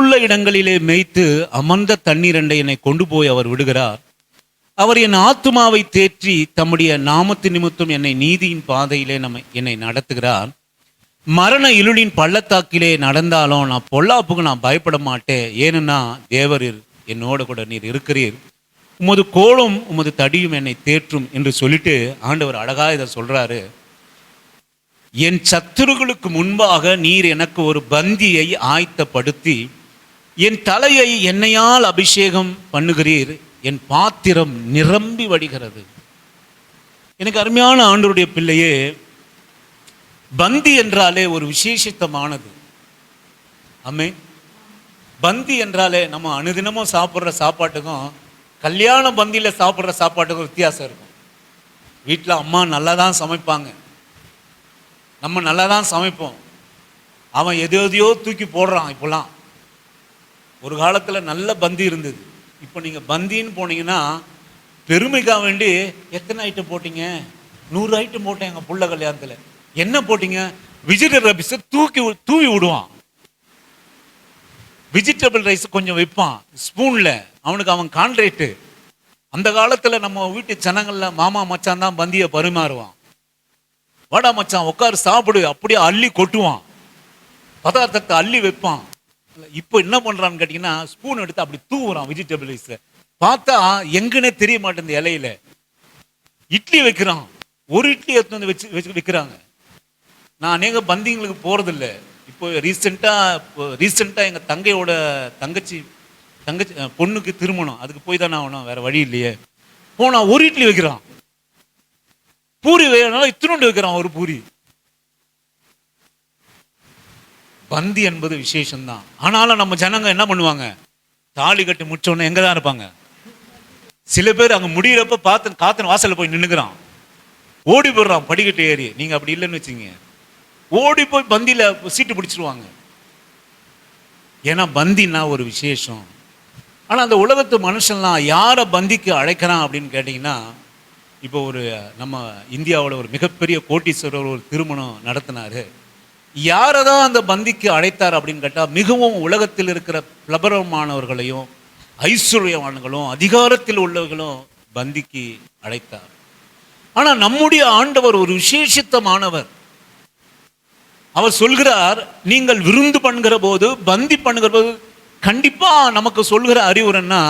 புல்லுள்ள இடங்களிலே மேய்த்து அமர்ந்த தண்ணீர் அண்டை என்னை கொண்டு போய் அவர் விடுகிறார். அவர் என் ஆத்துமாவை தேற்றி தம்முடைய நாமத்து நிமித்தம் என்னை நீதியின் பாதையிலே என்னை நடத்துகிறார். மரண இருளின் பள்ளத்தாக்கிலே நடந்தாலும் நான் பொல்லாப்புக்கு நான் பயப்பட மாட்டேன். ஏன்னா தேவரீர் என்னோட கூட நீர் இருக்கிறீர். உமது கோலும் உமது தடியும் என்னை தேற்றும் என்று சொல்லிட்டு ஆண்டவர் அழகா இதை சொல்றாரு. என் சத்துருகளுக்கு முன்பாக நீர் எனக்கு ஒரு பந்தியை ஆயத்தப்படுத்தி என் தலையை எண்ணெயால் அபிஷேகம் பண்ணுகிறீர். என் பாத்திரம் நிரம்பி வடிகிறது. எனக்கு அருமையான ஆண்டவருடைய பிள்ளையே, பந்தி என்றாலே ஒரு விசேஷித்தமானது. ஆமென். பந்தி என்றாலே நம்ம அனுதினமும் சாப்பிட்ற சாப்பாட்டுக்கும் கல்யாண பந்தியில் சாப்பிட்ற சாப்பாட்டுக்கும் வித்தியாசம் இருக்கும். வீட்டில் அம்மா நல்லா தான் சமைப்பாங்க, நம்ம நல்லா தான் சமைப்போம். அவன் எதையோ தூக்கி போடுறான். இப்போலாம் ஒரு காலத்தில் நல்ல பந்தி இருந்தது. இப்போ நீங்கள் பந்தின்னு போனீங்கன்னா பெருமைக்காக வேண்டி எத்தனை ஐட்டம் போட்டிங்க? 100 ஐட்டம் போட்டேன் எங்கள் புள்ள கல்யாணத்தில். என்ன போட்டிங்க? வெஜிடபிள் ரைஸை தூவி விடுவான். வெஜிடபிள் ரைஸ் கொஞ்சம் வைப்பான் ஸ்பூனில். அவன் கான்ட்ரேட்டு. அந்த காலத்தில் நம்ம வீட்டு ஜனங்களில் மாமா மச்சான் தான் பந்தியை பரிமாறுவான். வாடா மச்சான் உட்காரு சாப்பிடு, அப்படியே அள்ளி கொட்டுவான், பதார்த்தத்தை அள்ளி வைப்பான். இப்போ என்ன பண்றான்னு கேட்டீங்கன்னா ஸ்பூன் எடுத்து அப்படி தூவுறான் வெஜிடபிள் ரைஸ். பார்த்தா எங்கன்னே தெரிய மாட்டேன். இலையில இட்லி வைக்கிறான். ஒரு இட்லி எடுத்து வந்து வச்சு வைக்கிறாங்க. நான் அநேக பந்திங்களுக்கு போறதில்ல. இப்போ ரீசெண்டா எங்க தங்கையோட தங்கச்சி பொண்ணுக்கு திருமணம், அதுக்கு போய் தானே ஆகணும், வேற வழி இல்லையே. போனா ஒரு இட்லி வைக்கிறான். பூரி வேணாலும் இத்தினோண்டு வைக்கிறான் ஒரு பூரி. பந்தி என்பது விசேஷம்தான். ஆனாலும் நம்ம ஜனங்க என்ன பண்ணுவாங்க? தாலி கட்டி முடிச்சோடனே எங்க தான் இருப்பாங்க? சில பேர் அங்க முடியிறப்ப காத்தன் வாசல்ல போய் நின்னுக்கிறான், ஓடி போடுறான் படிக்கட்டு ஏறி. நீங்க அப்படி இல்லைன்னு வச்சுங்க, ஓடி போய் பந்தியில சீட்டு பிடிச்சிருவாங்க. ஏன்னா பந்தின்னா ஒரு விசேஷம். ஆனா அந்த உலகத்து மனுஷன்லாம் யாரை பந்திக்கு அழைக்கிறான் அப்படின்னு கேட்டீங்கன்னா, இப்போ நம்ம இந்தியாவோட ஒரு மிகப்பெரிய கோட்டீஸ்வரர் ஒரு திருமணம் நடத்தினாரு. யாரை தான் அந்த பந்திக்கு அழைத்தார் அப்படின்னு கேட்டால், மிகவும் உலகத்தில் இருக்கிற பிரபலமானவர்களையும் ஐஸ்வர்யவான்களும் அதிகாரத்தில் உள்ளவர்களும் பந்திக்கு அழைத்தார். ஆனால் நம்முடைய ஆண்டவர் ஒரு விசேஷித்தமானவர். அவர் சொல்கிறார், நீங்கள் விருந்து பண்ணுகிற போது, பந்தி பண்ணுகிற போது கண்டிப்பா நமக்கு சொல்கிற அறிவுரைன்னா,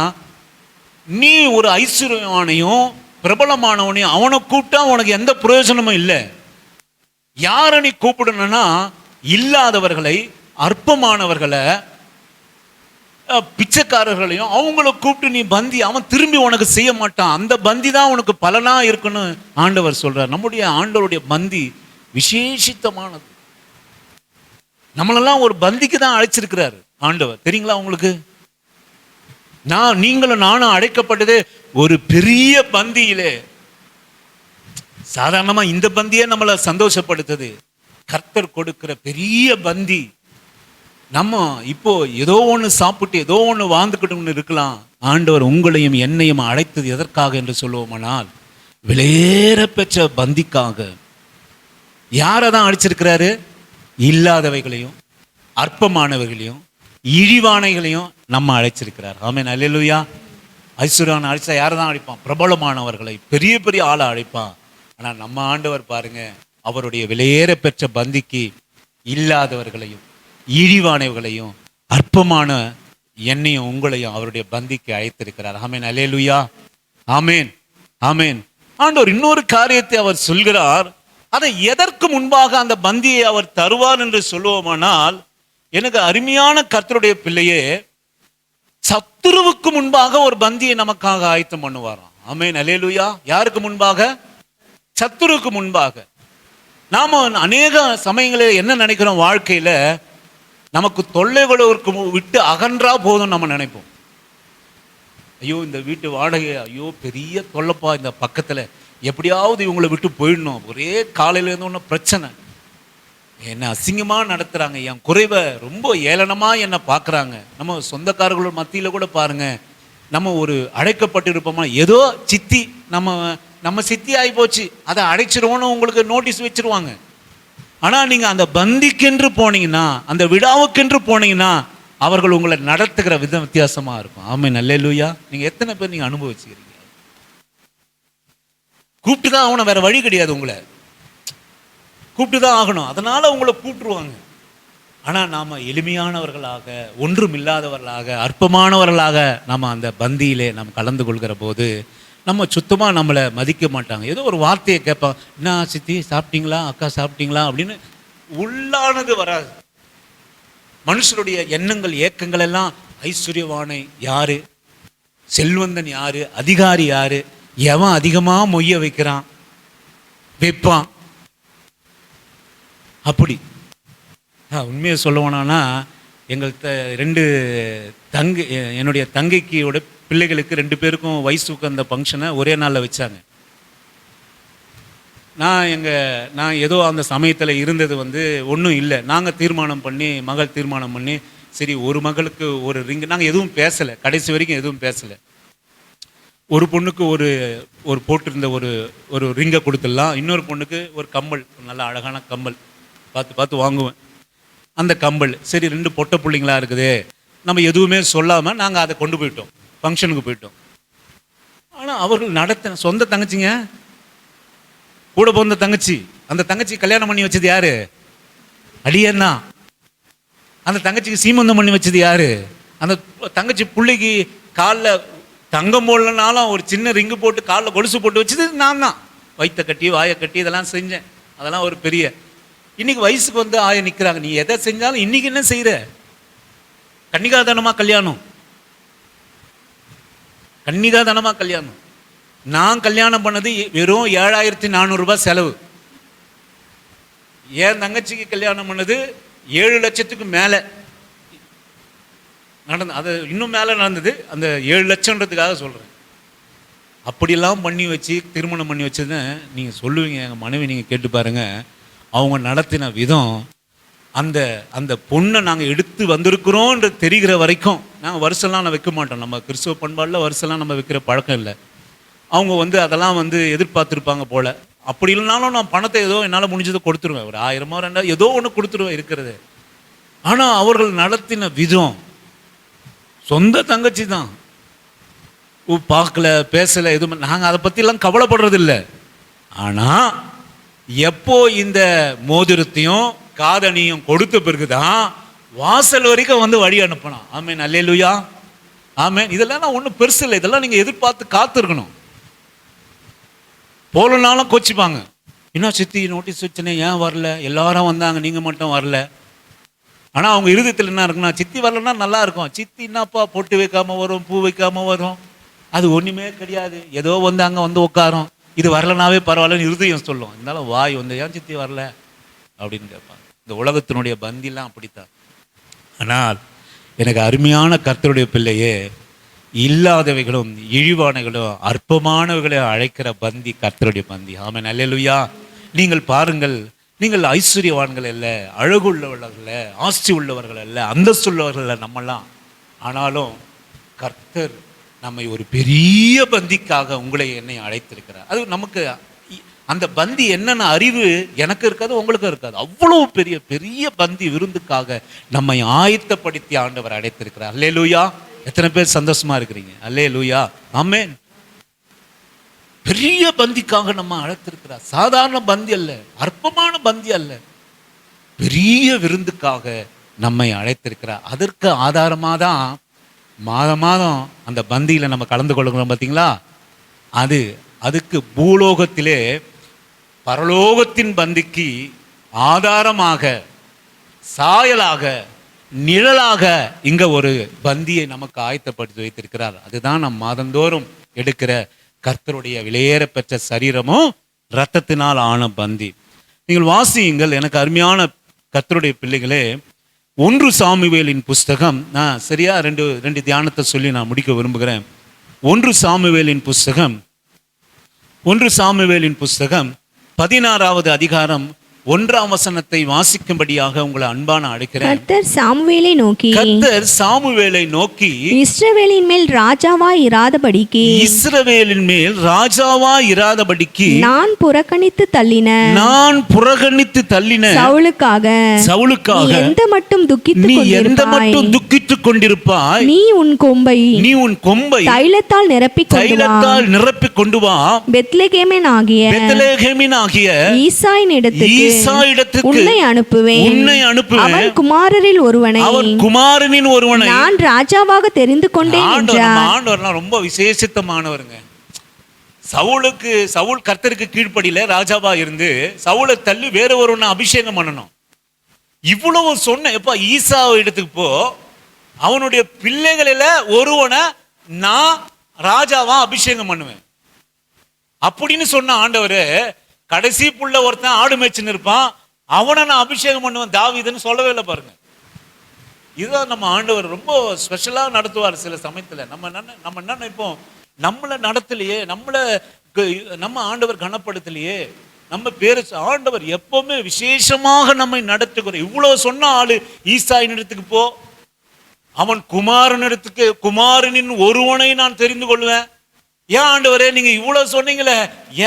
நீ ஒரு ஐஸ்வர்யவானையும் பிரபலமானவனையும் அவனை கூப்பிட்டா உனக்கு எந்த பிரயோஜனமும் இல்லை. யாரை நீ கூப்பிடணும்னா இல்லாதவர்களை, அற்பமானவர்களை, பிச்சைக்காரர்களையும் அவங்கள கூப்பிட்டு நீ பந்தி, அவன் திரும்பி உனக்கு செய்ய மாட்டான். அந்த பந்தி தான் உனக்கு பலனா இருக்குன்னு ஆண்டவர் சொல்றார். நம்முடைய ஆண்டவருடைய பந்தி விசேஷித்தமானது. நம்மளெல்லாம் ஒரு பந்திக்கு தான் அழைச்சிருக்கிறார் ஆண்டவர். தெரியுங்களா உங்களுக்கு? நீங்களும் நானும் அழைக்கப்பட்டது ஒரு பெரிய பந்தியிலே. சாதாரணமா இந்த பந்தியே நம்மளை சந்தோஷப்படுத்துது. கர்த்தர் கொடுக்கிற பெரிய பந்தி. நம்ம இப்போ ஏதோ ஒன்று சாப்பிட்டு ஏதோ ஒன்று வாழ்ந்துக்கிட்டு இருக்கலாம். ஆண்டவர் உங்களையும் என்னையும் அழைத்தது எதற்காக என்று சொல்லுவோமானால், விலையேற பெற்ற பந்திக்காக. யாரை தான் அழைச்சிருக்கிறாரு? இல்லாதவைகளையும் அற்பமானவைகளையும் இழிவானைகளையும் நம்ம அழைச்சிருக்கிறார். ஆமென், அல்லேலூயா. ஐஸ்வர்யான அழைச்சா யாரை தான் அழைப்பான்? பிரபலமானவர்களை, பெரிய பெரிய ஆளை அழைப்பான். ஆனால் நம்ம ஆண்டவர் பாருங்க, அவருடைய விலையேற பெற்ற பந்திக்கு இல்லாதவர்களையும் இழிவானவர்களையும் அற்பமான என்னையும் உங்களையும் அவருடைய பந்திக்கு அழைத்திருக்கிறார். ஆமென், அல்லேலூயா. ஆமென், ஆமென். ஆண்டவர் இன்னொரு காரியத்தை அவர் சொல்கிறார். அதை எதற்கு முன்பாக அந்த பந்தியை அவர் தருவார் என்று சொல்லுவோமானால், எனக்கு அருமையான கர்த்தருடைய பிள்ளையே, சத்துருவுக்கு முன்பாக ஒரு பந்தியை நமக்காக ஆயத்தம் பண்ணுவாராம். ஆமென், அல்லேலூயா. யாருக்கு முன்பாக? சத்துருவுக்கு முன்பாக. நாம அநேக சமயங்களில் என்ன நினைக்கிறோம்? வாழ்க்கையில நமக்கு தொல்லைகளுக்கு விட்டு அகன்றா போதும் நம்ம நினைப்போம். ஐயோ இந்த வீட்டு வாடகை, ஐயோ பெரிய தொல்லைப்பா இந்த பக்கத்துல, எப்படியாவது இவங்களை விட்டு போயிடணும். ஒரே காலையில இருந்து ஒன்று பிரச்சனை, என்னை அசிங்கமா நடத்துறாங்க, என் குறைவை ரொம்ப ஏளனமா என்னை பார்க்குறாங்க. நம்ம சொந்தக்காரர்களோட மத்தியில கூட பாருங்க, நம்ம ஒரு அழைக்கப்பட்டு இருப்போமா, ஏதோ சித்தி நம்ம சித்தி ஆகி போச்சு, அதை அடைச்சிருவோன்னு உங்களுக்கு நோட்டீஸ் வச்சிருவாங்க. ஆனால் நீங்கள் அந்த பந்திக்கென்று போனீங்கன்னா, அந்த விழாவுக்கென்று போனீங்கன்னா, அவர்கள் உங்களை நடத்துகிற விதம் வித்தியாசமா இருக்கும். ஆமென், அல்லேலூயா. நீங்க எத்தனை பேர் நீங்க அனுபவிச்சுக்கிறீங்க? கூப்பிட்டு தான் ஆகணும், வேற வழி கிடையாது. உங்களை கூப்பிட்டு தான் ஆகணும், அதனால உங்களை கூப்பிட்டுருவாங்க. ஆனா நாம எளிமையானவர்களாக, ஒன்றும் இல்லாதவர்களாக, அற்பமானவர்களாக நாம அந்த பந்தியிலே நாம் கலந்து கொள்கிற போது நம்ம சுத்தமா நம்மளை மதிக்க மாட்டாங்க. ஏதோ ஒரு வார்த்தையை கேட்பாங்க, என்ன சித்தி சாப்பிட்டீங்களா, அக்கா சாப்பிட்டீங்களா அப்படின்னு. உள்ளானது வராது. மனுஷருடைய எண்ணங்கள் ஏக்கங்கள் எல்லாம் ஐஸ்வர்யவானை யாரு, செல்வந்தன் யாரு, அதிகாரி யாரு, எவன் அதிகமா மொய்ய வைப்பான். அப்படி உண்மையை சொல்லுவோனா, எங்கள்கிட்ட என்னுடைய தங்கைக்கியோட பிள்ளைகளுக்கு 2 பேருக்கும் வயசுக்கு அந்த ஃபங்க்ஷனை ஒரே நாளில் வச்சாங்க. நான் ஏதோ அந்த சமயத்தில் இருந்தது ஒன்றும் இல்லை. நாங்கள் மகள் தீர்மானம் பண்ணி சரி ஒரு மகளுக்கு ஒரு ரிங், நாங்கள் எதுவும் பேசலை, கடைசி வரைக்கும் எதுவும் பேசலை. ஒரு பொண்ணுக்கு ஒரு போட்டிருந்த ஒரு ரிங்கை கொடுத்துடலாம், இன்னொரு பொண்ணுக்கு ஒரு கம்மல், நல்ல அழகான கம்மல் பார்த்து வாங்குவேன். அந்த கம்பல் சரி 2 பொட்டை பிள்ளைங்களா இருக்குது, நம்ம எதுவுமே சொல்லாமல் நாங்கள் அதை கொண்டு போயிட்டோம், ஃபங்க்ஷனுக்கு போயிட்டோம். ஆனால் அவர்கள் நடத்த சொந்த தங்கச்சிங்க, கூட பிறந்த தங்கச்சி. அந்த தங்கச்சி கல்யாணம் பண்ணி வச்சது யாரு? அடியன்னா. அந்த தங்கச்சிக்கு சீமந்தம் பண்ணி வச்சது யாரு? அந்த தங்கச்சி பிள்ளைக்கு காலில் தங்கம் போடலனாலும் ஒரு சின்ன ரிங்கு போட்டு காலில் கொலுசு போட்டு வச்சது நான் தான். வயிற்ற கட்டி வாயை கட்டி இதெல்லாம் செஞ்சேன். அதெல்லாம் ஒரு பெரிய. இன்னைக்கு வயசுக்கு ஆய நிற்கிறாங்க. நீ எதை செஞ்சாலும் இன்னைக்கு என்ன செய்யற? கன்னிகாதானமா கல்யாணம், கன்னிகாதானமா கல்யாணம். நான் கல்யாணம் பண்ணது வெறும் 7,400 ரூபாய் செலவு. என் தங்கச்சிக்கு கல்யாணம் பண்ணது 7 லட்சத்துக்கு மேலே நடந்து, அது இன்னும் மேலே நடந்தது. அந்த 7 லட்சம்ன்றதுக்காக சொல்கிறேன். அப்படிலாம் பண்ணி வச்சு திருமணம் பண்ணி வச்சதுன்னு நீங்கள் சொல்லுவீங்க. எங்கள் மனைவி நீங்கள் கேட்டு பாருங்க, அவங்க நடத்தின விதம், அந்த பொண்ணை நாங்கள் எடுத்து வந்திருக்கிறோன்ற தெரிகிற வரைக்கும் நாங்கள் வருஷம்லாம் நான் வைக்க மாட்டோம். நம்ம கிறிஸ்துவ பண்பாடில் வருஷம்லாம் நம்ம வைக்கிற பழக்கம் இல்லை. அவங்க அதெல்லாம் எதிர்பார்த்துருப்பாங்க போல். அப்படி இல்லைனாலும் நான் பணத்தை ஏதோ என்னால் முடிஞ்சதை கொடுத்துருவேன், ஒரு 1000 2,000 ஏதோ ஒன்று கொடுத்துருவேன் இருக்கிறது. ஆனால் அவர்கள் நடத்தின விதம், சொந்த தங்கச்சி தான், பார்க்கல பேசலை எதுவும், நாங்கள் அதை பற்றிலாம் கவலைப்படுறதில்லை. ஆனால் எப்போ இந்த மோதிரத்தையும் காதணியும் கொடுத்த பிறகுதான் வாசல் வரைக்கும் வழி அனுப்பணும். ஆமென், அல்லேலூயா, ஆமென். இதெல்லாம் நான் ஒன்றும் பெருசு இல்லை, இதெல்லாம் நீங்கள் எதிர்பார்த்து காத்திருக்கணும். போலனாலும் கோச்சிப்பாங்க, இன்னும் சித்தி நோட்டீஸ் வச்சுனே ஏன் வரல, எல்லாரும் வந்தாங்க நீங்கள் மட்டும் வரல. ஆனால் அவங்க இருதயத்தில் என்ன இருக்குன்னா, சித்தி வரலன்னா நல்லா இருக்கும். சித்தி என்னப்பா பொட்டு வைக்காம வரும், பூ வைக்காம வரும், அது ஒன்றுமே கிடையாது, ஏதோ அங்கே உட்காரும், இது வரலனாவே பரவாயில்லன்னு இருதயம் சொல்லும். இருந்தாலும் வாய் ஏன் சித்தி வரல அப்படின்னு கேட்பாங்க. இந்த உலகத்தினுடைய பந்திலாம் அப்படித்தான். ஆனால் எனக்கு அருமையான கர்த்தருடைய பிள்ளையே, இல்லாதவைகளும் இழிவானவைகளும் அற்பமானவைகளும் அழைக்கிற பந்தி கர்த்தருடைய பந்தி. ஆமென், அல்லேலூயா. நீங்கள் பாருங்கள், நீங்கள் ஐஸ்வர்யவான்கள் அல்ல, அழகுள்ளவர்கள் அல்ல, ஆஸ்தி உள்ளவர்கள் அல்ல, அந்தஸ்துள்ளவர்கள் அல்ல நம்மெல்லாம். ஆனாலும் கர்த்தர் நம்மை ஒரு பெரிய பந்திக்காக உங்களை என்னை அழைத்திருக்கிறார். அது நமக்கு அந்த பந்தி என்னென்ன அறிவு எனக்கு இருக்காது, உங்களுக்கு இருக்காது. அவ்வளோ பெரிய பெரிய பந்தி விருந்துக்காக நம்மை ஆயத்தப்படுத்தி ஆண்டவர் அழைத்திருக்கிறார். அல்லேலூயா. எத்தனை பேர் சந்தோஷமா இருக்கிறீங்க? அல்லேலூயா, ஆமென். பெரிய பந்திக்காக நம்ம அழைத்திருக்கிறார். சாதாரண பந்தி அல்ல, அற்பமான பந்தி அல்ல, பெரிய விருந்துக்காக நம்மை அழைத்திருக்கிறார். அதற்கு ஆதாரமாக தான் மாதம் அந்த பந்தியில் நம்ம கலந்து கொள்ளுகிறோம் பார்த்தீங்களா. அதுக்கு பூலோகத்திலே பரலோகத்தின் பந்திக்கு ஆதாரமாக, சாயலாக, நிழலாக இங்க ஒரு பந்தியை நமக்கு ஆயத்தப்படுத்தி வைத்திருக்கிறார். அதுதான் நம் மாதந்தோறும் எடுக்கிற கர்த்தருடைய விலையேற பெற்ற சரீரமும் இரத்தத்தினால் ஆன பந்தி. நீங்கள் வாசியுங்கள், எனக்கு அருமையான கர்த்தருடைய பிள்ளைகளே. 1 சாமுவேலின் புஸ்தகம், நான் சரியா ரெண்டு தியானத்தை சொல்லி நான் முடிக்க விரும்புகிறேன். 1 சாமுவேலின் புஸ்தகம் 16வது அதிகாரம் 1ஆம் வசனத்தை வாசிக்கும்படியாக உங்களை அன்பான அழைக்கிறேன். கர்த்தர் சாமுவேலை நோக்கி, கர்த்தர் சாமுவேலை நோக்கி, இஸ்ரவேலின் மேல் ராஜாவாய் இராதபடிக்கு இஸ்ரவேலின் மேல் ராஜாவாய் இராதபடிக்கு நான் புறக்கணித்து தள்ளின சவுலுக்காக நீ எந்த மட்டும் துக்கித்துக் கொண்டிருப்பாய். நீ உன் கொம்பை தைலத்தால் நிரப்பிக் கொண்டு வா. பெத்லெகேமின் ஆகிய ஈசாயின் இடத்துக்கு உன்னை அனுப்புவேன். அவன் குமாரரில் ஒருவனை நான் ராஜாவாக தெரிந்து கொண்டேன் என்றார். ஆண்டவர்லாம் ரொம்ப விசேஷித்தமானவருங்க. சவுல் கர்த்தருக்கு கீழ்ப்படியில ராஜாவா இருந்து சவுலை தள்ளி வேற ஒருவனை அபிஷேகம் பண்ணணும். இவ்வளவு சொன்ன எப்ப ஈசா இடத்துக்கு போ, அவனுடைய பிள்ளைகளில ஒருவனை நான் ராஜாவா அபிஷேகம் பண்ணுவேன் அப்படின்னு சொன்ன ஆண்டவரு, கடைசி புள்ள ஒருத்தன் ஆடு மேய்ச்சின்னு இருப்பான், அவனை நான் அபிஷேகம் பண்ணுவேன் தாவீதுன்னு சொல்லவே இல்லை பாருங்க. இதுதான் நம்ம ஆண்டவர் ரொம்ப ஸ்பெஷலா நடத்துவார். சில சமயத்துல நம்ம என்ன நினைப்போம், நம்மளை நடத்தலையே, நம்ம ஆண்டவர் கனப்படுத்தலையே, நம்ம பேரு. ஆண்டவர் எப்பவுமே விசேஷமாக நம்மை நடத்துகிறார். இவ்வளவு சொன்ன ஆளு ஈசாயின் இடத்துக்கு போ, அவன் குமாரனின் ஒருவனை நான் தெரிந்து கொள்வேன். ஏன் ஆண்டவரே நீங்க இவ்வளவு சொன்னீங்களே,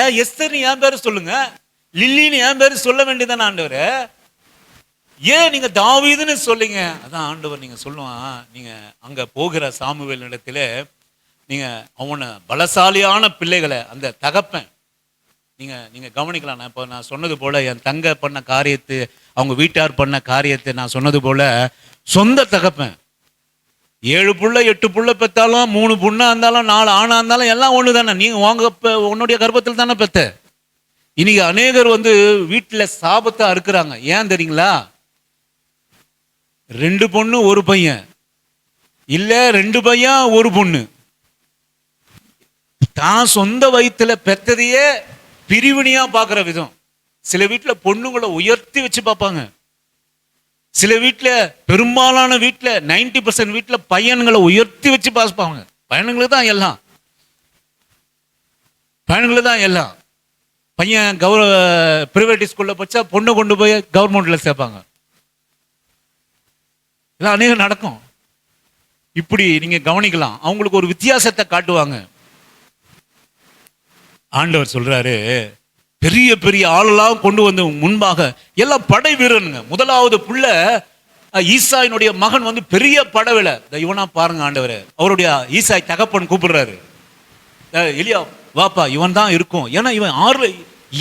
ஏன் எஸ்தர் என் பேரு சொல்லுங்க, லில்லின்னு என் பேரு சொல்ல வேண்டியதானே ஆண்டவரே, ஏன் நீங்க தாவீதுன்னு சொல்லிங்க? அதான் ஆண்டவர் நீங்க சொல்லுவான், நீங்க அங்க போகிற சாமுவேல் இடத்துல நீங்க அவனை பலசாலியான பிள்ளைகளை, அந்த தகப்பன் நீங்க கவனிக்கலாம். இப்போ நான் சொன்னது போல என் தங்க பண்ண காரியத்தை, அவங்க வீட்டார் பண்ண காரியத்தை நான் சொன்னது போல, சொந்த தகப்பன் 7 புள்ள 8 புள்ள பெற்றாலும் 3 பொண்ணா இருந்தாலும் 4 ஆணா இருந்தாலும் எல்லாம் ஒண்ணு தானே. நீங்க உன்னுடைய கர்ப்பத்தில் தானே பெத்த. இன்னைக்கு அநேகர் வீட்டுல சாபத்தா இருக்கிறாங்க. ஏன் தெரியுங்களா? 2 பொண்ணு 1 பையன், இல்ல 2 பையன் 1 பொண்ணு. தான் சொந்த வயிற்றுல பெத்ததையே பிரிவினையா பாக்குற விதம். சில வீட்டுல பொண்ணுங்களை உயர்த்தி வச்சு பார்ப்பாங்க. சில வீட்டுல, பெரும்பாலான வீட்டுல 90% வீட்டுல பையன்களை உயர்த்தி வச்சு பார்ப்பாங்க. பையனுங்களுக்கு தான் எல்லாம். பையன் பிரைவேட் ஸ்கூல்ல படிச்சா பொண்ணை கொண்டு போய் கவர்மெண்ட்ல சேர்ப்பாங்க. இதெல்லாம் அநேகம் நடக்கும். இப்படி நீங்க கவனிக்கலாம். அவங்களுக்கு ஒரு வித்தியாசத்தை காட்டுவாங்க. ஆண்டவர் சொல்றாரு, பெரிய பெரிய ஆளெல்லாம் கொண்டு வந்து முன்பாக எல்லாம் படை வீரனுங்க. முதலாவது புள்ள ஈசாயினுடைய மகன் பெரிய படவில இவனா பாருங்க ஆண்டவர். அவருடைய ஈசாய் தகப்பன் கூப்பிடுறாரு, எலியா வாப்பா, இவன் தான் இருக்கும். ஏன்னா இவன்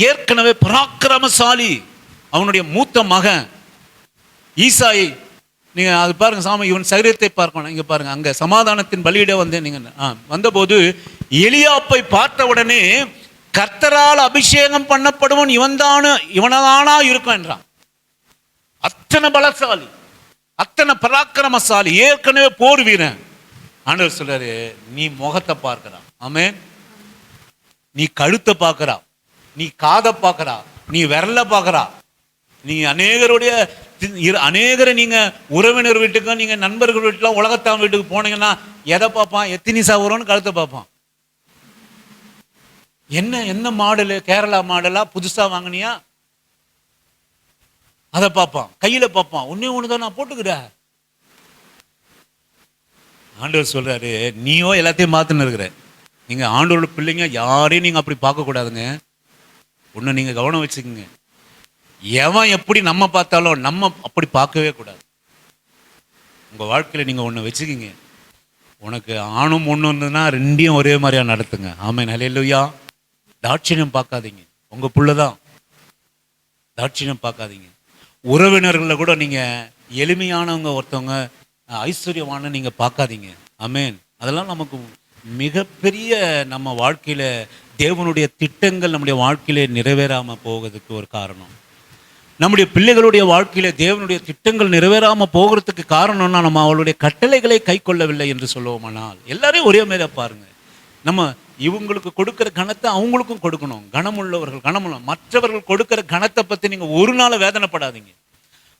ஏற்கனவே பராக்கிரமசாலி. அவனுடைய மூத்த மகன் ஈசாய், நீங்க அது பாருங்க சாமி, இவன் சரீரத்தை பார்க்கணும். இங்க பாருங்க, அங்க சமாதானத்தின் பலியிட நீங்க வந்தபோது எலியாப்பை பார்த்த உடனே கர்த்தரால் அபிஷேகம் பண்ணப்படுவன் இவனதானா இருக்கும் என்றான். அத்தனை பலசாலி, அத்தனை பராக்கிரமசாலி, ஏற்கனவே போர் வீரன். ஆண்டவர் சொல்றாரு, நீ முகத்தை பார்க்கிறான், ஆமென், நீ கழுத்தை பார்க்கிறா, நீ காதை பார்க்கிறா, நீ விரல பார்க்கிறா, நீ அநேகரை நீங்க உறவினர் வீட்டுக்கு, நீங்க நண்பர்கள் வீட்டுல, உலகத்தான் வீட்டுக்கு போனீங்கன்னா எதை பார்ப்பான்? எத்தினி சாவுறோன்னு கழுத்தை பார்ப்பான். என்ன மாடலு, கேரளா மாடலா புதுசா வாங்கினியா, அதை பார்ப்பான். கையில பார்ப்பான், ஒண்ணுதான் நான் போட்டுக்கிறேன். ஆண்டவர் சொல்றாரு, நீயோ எல்லாத்தையும் மாத்துன்னு இருக்கிற. நீங்க ஆண்டவரோட பிள்ளைங்க, யாரையும் நீங்க அப்படி பார்க்க கூடாதுங்க. ஒண்ணு நீங்க கவனம் வச்சுக்கோங்க, எவன் எப்படி நம்ம பார்த்தாலும் நம்ம அப்படி பார்க்கவே கூடாது. உங்க வாழ்க்கையில நீங்க ஒண்ணு வச்சுக்கிங்க, உனக்கு ஆணும் ஒண்ணு இருந்ததுன்னா 2யும் ஒரே மாதிரியா நடத்துங்க. ஆமென், ஹல்லேலூயா. தாட்சியம் பார்க்காதீங்க, உங்க புள்ளதான். தாட்சியம் பார்க்காதீங்க. உறவினர்களை கூட நீங்க எளிமையானவங்க, ஒருத்தவங்க ஐஸ்வர்யமான நீங்க பார்க்காதீங்க. ஆமென். அதெல்லாம் நமக்கு மிகப்பெரிய, நம்ம வாழ்க்கையில தேவனுடைய திட்டங்கள் நம்முடைய வாழ்க்கையில நிறைவேறாம போகிறதுக்கு ஒரு காரணம். நம்முடைய பிள்ளைகளுடைய வாழ்க்கையில தேவனுடைய திட்டங்கள் நிறைவேறாம போகிறதுக்கு காரணம்னா நம்ம அவளுடைய கட்டளைகளை கை கொள்ளவில்லை என்று சொல்லுவோமானால், எல்லாரையும் ஒரே மாதிரி பாருங்க. நம்ம இவங்களுக்கு கொடுக்கிற கணத்தை அவங்களுக்கும் கொடுக்கணும். கனமுள்ள மற்றவர்கள் கொடுக்கிற கணத்தை பத்தி நீங்க ஒரு நாள் வேதனைப்படாதீங்க.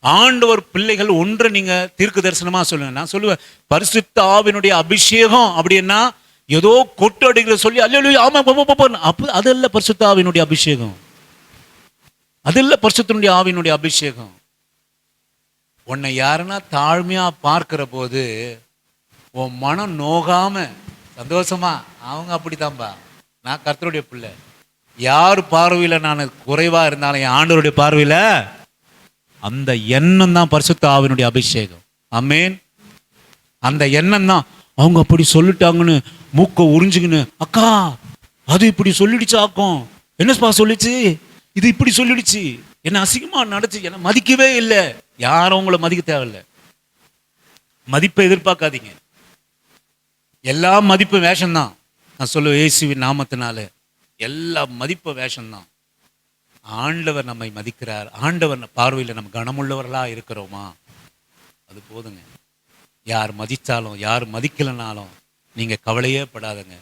ஆண்டவர் பிள்ளைகள் ஒன்றை நீங்க தீர்க்க தரிசனமா சொல்லுங்க. நான் சொல்லுவேன், பரிசுத்த ஆவியினுடைய அபிஷேகம் அப்படின்னா ஏதோ கொட்டு அடிக்கிற சொல்லி அல்லேலூயா ஆமா அப்ப அது இல்ல. பரிசுத்த ஆவியினுடைய அபிஷேகம் அது இல்ல பரிசுத்தனுடைய ஆவியினுடைய அபிஷேகம். உன்னை யாருன்னா தாழ்மையா பார்க்கிற போது உன் மனம் நோகாம சந்தோஷமா, அவங்க அப்படித்தான்பா, நான் கர்த்தருடைய பிள்ளை, யார் பார்வையில நான் குறைவா இருந்தாலும் என் ஆண்டவருடைய பார்வையில அந்த எண்ணம் தான் பரிசுத்த ஆவியினுடைய அபிஷேகம். ஆமென். அந்த எண்ணம் தான். அவங்க அப்படி சொல்லிட்டாங்கன்னு மூக்க உறிஞ்சுக்கின்னு, அக்கா அது இப்படி சொல்லிடுச்சு, ஆக்கும் என்னப்பா சொல்லிச்சு, இது இப்படி சொல்லிடுச்சு, என்ன அசிங்கமா நடச்சு, என்ன மதிக்கவே இல்லை. யாரும் உங்களை மதிக்க தேவையில்லை. மதிப்பை எதிர்பார்க்காதீங்க. எல்லா மதிப்பு வேஷம்தான். நான் சொல்லுவேன், இயேசுவின் நாமத்தினால எல்லா மதிப்பு வேஷம்தான். ஆண்டவர் நம்மை மதிக்கிறார். ஆண்டவர் பார்வையில் நம்ம கனமுள்ளவர்களா இருக்கிறோமா, அது போதுங்க. யார் மதித்தாலும் யார் மதிக்கலனாலும் நீங்க கவலையே படாதுங்க.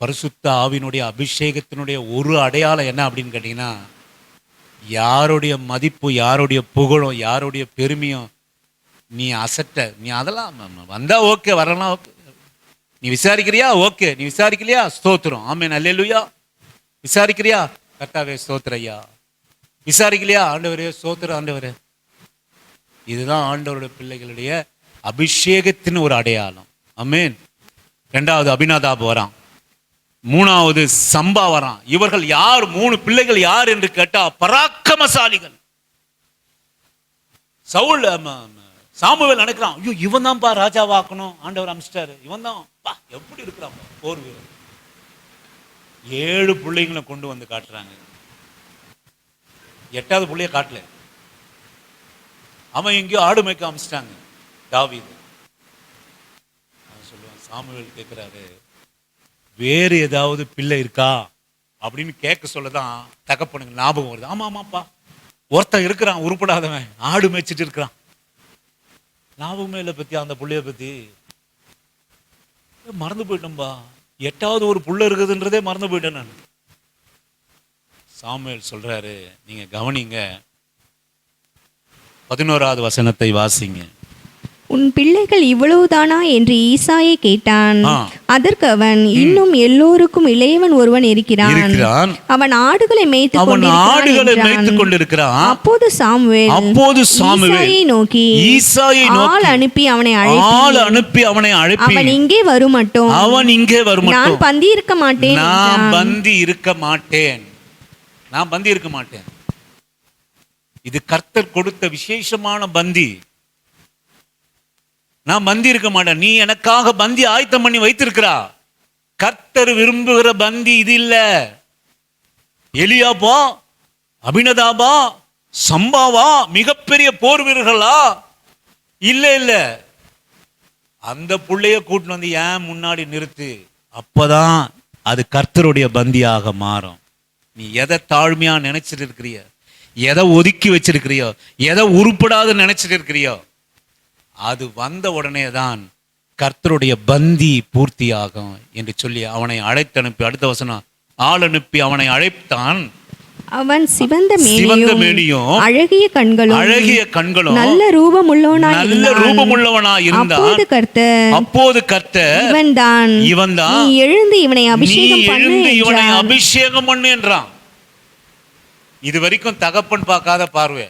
பரிசுத்த ஆவியினுடைய அபிஷேகத்தினுடைய ஒரு அடையாளம் என்ன அப்படின்னு கேட்டீங்கன்னா, யாருடைய மதிப்பு, யாருடைய புகழும், யாருடைய பெருமையும் நீ அசட்ட, நீ அதெல்லாம் வந்தா ஓகே, வரலாம் ஓகே, நீ விசாரிக்கிறியா ஓகே, நீ விசாரிக்கலையா ஸ்தோத்திரம், ஆமென் அல்லேலூயா. விசாரிக்கிறியா கர்த்தாவே ஸ்தோத்திரம் ஐயா, விசாரிக்கலையா ஆண்டவரே ஸ்தோத்திரம் ஆண்டவரே. இதுதான் ஆண்டவருடைய பிள்ளைகளுடைய அபிஷேகத்தின் ஒரு அடையாளம். ஆமென். ரெண்டாவது அபினதாப் வரான், மூணாவது சம்பா வரான். இவர்கள் யார்? 3 பிள்ளைகள் யார் என்று கேட்டா பராக்கிரமசாலிகள். சவுல் சாமுவேல் நினைக்கிறான், ஐயோ இவன் தான்ப்பா ராஜாவாக்கணும், ஆண்டவர் அமிச்சிட்டாரு, இவன் தான் எப்படி இருக்கிறான் போர் வீரர். 7 பிள்ளைங்களை கொண்டு வந்து காட்டுறாங்க. 8வது பிள்ளைய காட்டல, அவன் எங்கேயோ ஆடு மேய்க்க அமிச்சிட்டாங்க தாவீது. அவன் சொல்லுவான், சாமுவேல் கேட்கிறாரு, வேறு ஏதாவது பிள்ளை இருக்கா அப்படின்னு கேட்க சொல்லதான் தகப்பனுக்கு ஞாபகம் வருது. ஆமா ஆமாப்பா, ஒருத்தன் இருக்கிறான் உருப்படாதவன், ஆடு மேய்ச்சிட்டு இருக்கிறான். ஞாபகமே இல்லை பத்தி அந்த புள்ளைய பத்தி, மறந்து போயிட்டோம்பா. 8வது ஒரு புள்ள இருக்குதுன்றதே மறந்து போயிட்டேன் நான். சாமுவேல் சொல்றாரு, நீங்க கவனிங்க, 11வது வசனத்தை வாசிங்க. உன் பிள்ளைகள் இவ்வளவுதானா என்று ஈசாயை கேட்டான். அதற்கு அவன், இன்னும் எல்லோருக்கும் இளையவன் ஒருவன் இருக்கிறான், அவன் ஆடுகளை மேய்த்துக் கொண்டிருக்கிறான். அப்போது சாமுவேல் ஈசாயை நோக்கி ஆள் அனுப்பி அவனை அழைப்பி, அவன் இங்கே வருமட்டும், நான் பந்தி இருக்க மாட்டேன், நான் பந்தி இருக்க மாட்டேன். இது கர்த்தர் கொடுத்த விசேஷமான பந்தி. நான் பந்தி இருக்க மாட்டேன், நீ எனக்காக பந்தி ஆயத்தம் பண்ணி வைத்திருக்கிறா. கர்த்தர் விரும்புகிற பந்தி இது இல்ல. எலியாபா, அபினதாபா, சம்பாவா மிகப்பெரிய போர் வீரர்களா? இல்ல இல்ல, அந்த புள்ளைய கூட்டிட்டு வந்து ஏன் முன்னாடி நிறுத்து, அப்பதான் அது கர்த்தருடைய பந்தியாக மாறும். நீ எதை தாழ்மையா நினைச்சிட்டு இருக்கிறியோ, எதை ஒதுக்கி வச்சிருக்கிறியோ, எதை உருப்படாத நினைச்சிட்டு இருக்கிறியோ, அது வந்த உடனே தான் கர்த்தருடைய பந்தி பூர்த்தியாகும் என்று சொல்லி அவனை அழைத்து அனுப்பி, அடுத்த வசனம், ஆள் அனுப்பி அவனை அழைத்தான். அவன் சிவந்த மேனியும் அழகிய கண்களும் நல்ல ரூபமுள்ளவனாய் இருந்தான். அப்போது கர்த்தர் இவன்தான், நீ எழுந்து இவனை அபிஷேகம் பண்ணு என்றான். இது வரைக்கும் தகப்பன் பார்க்காத பார்வை,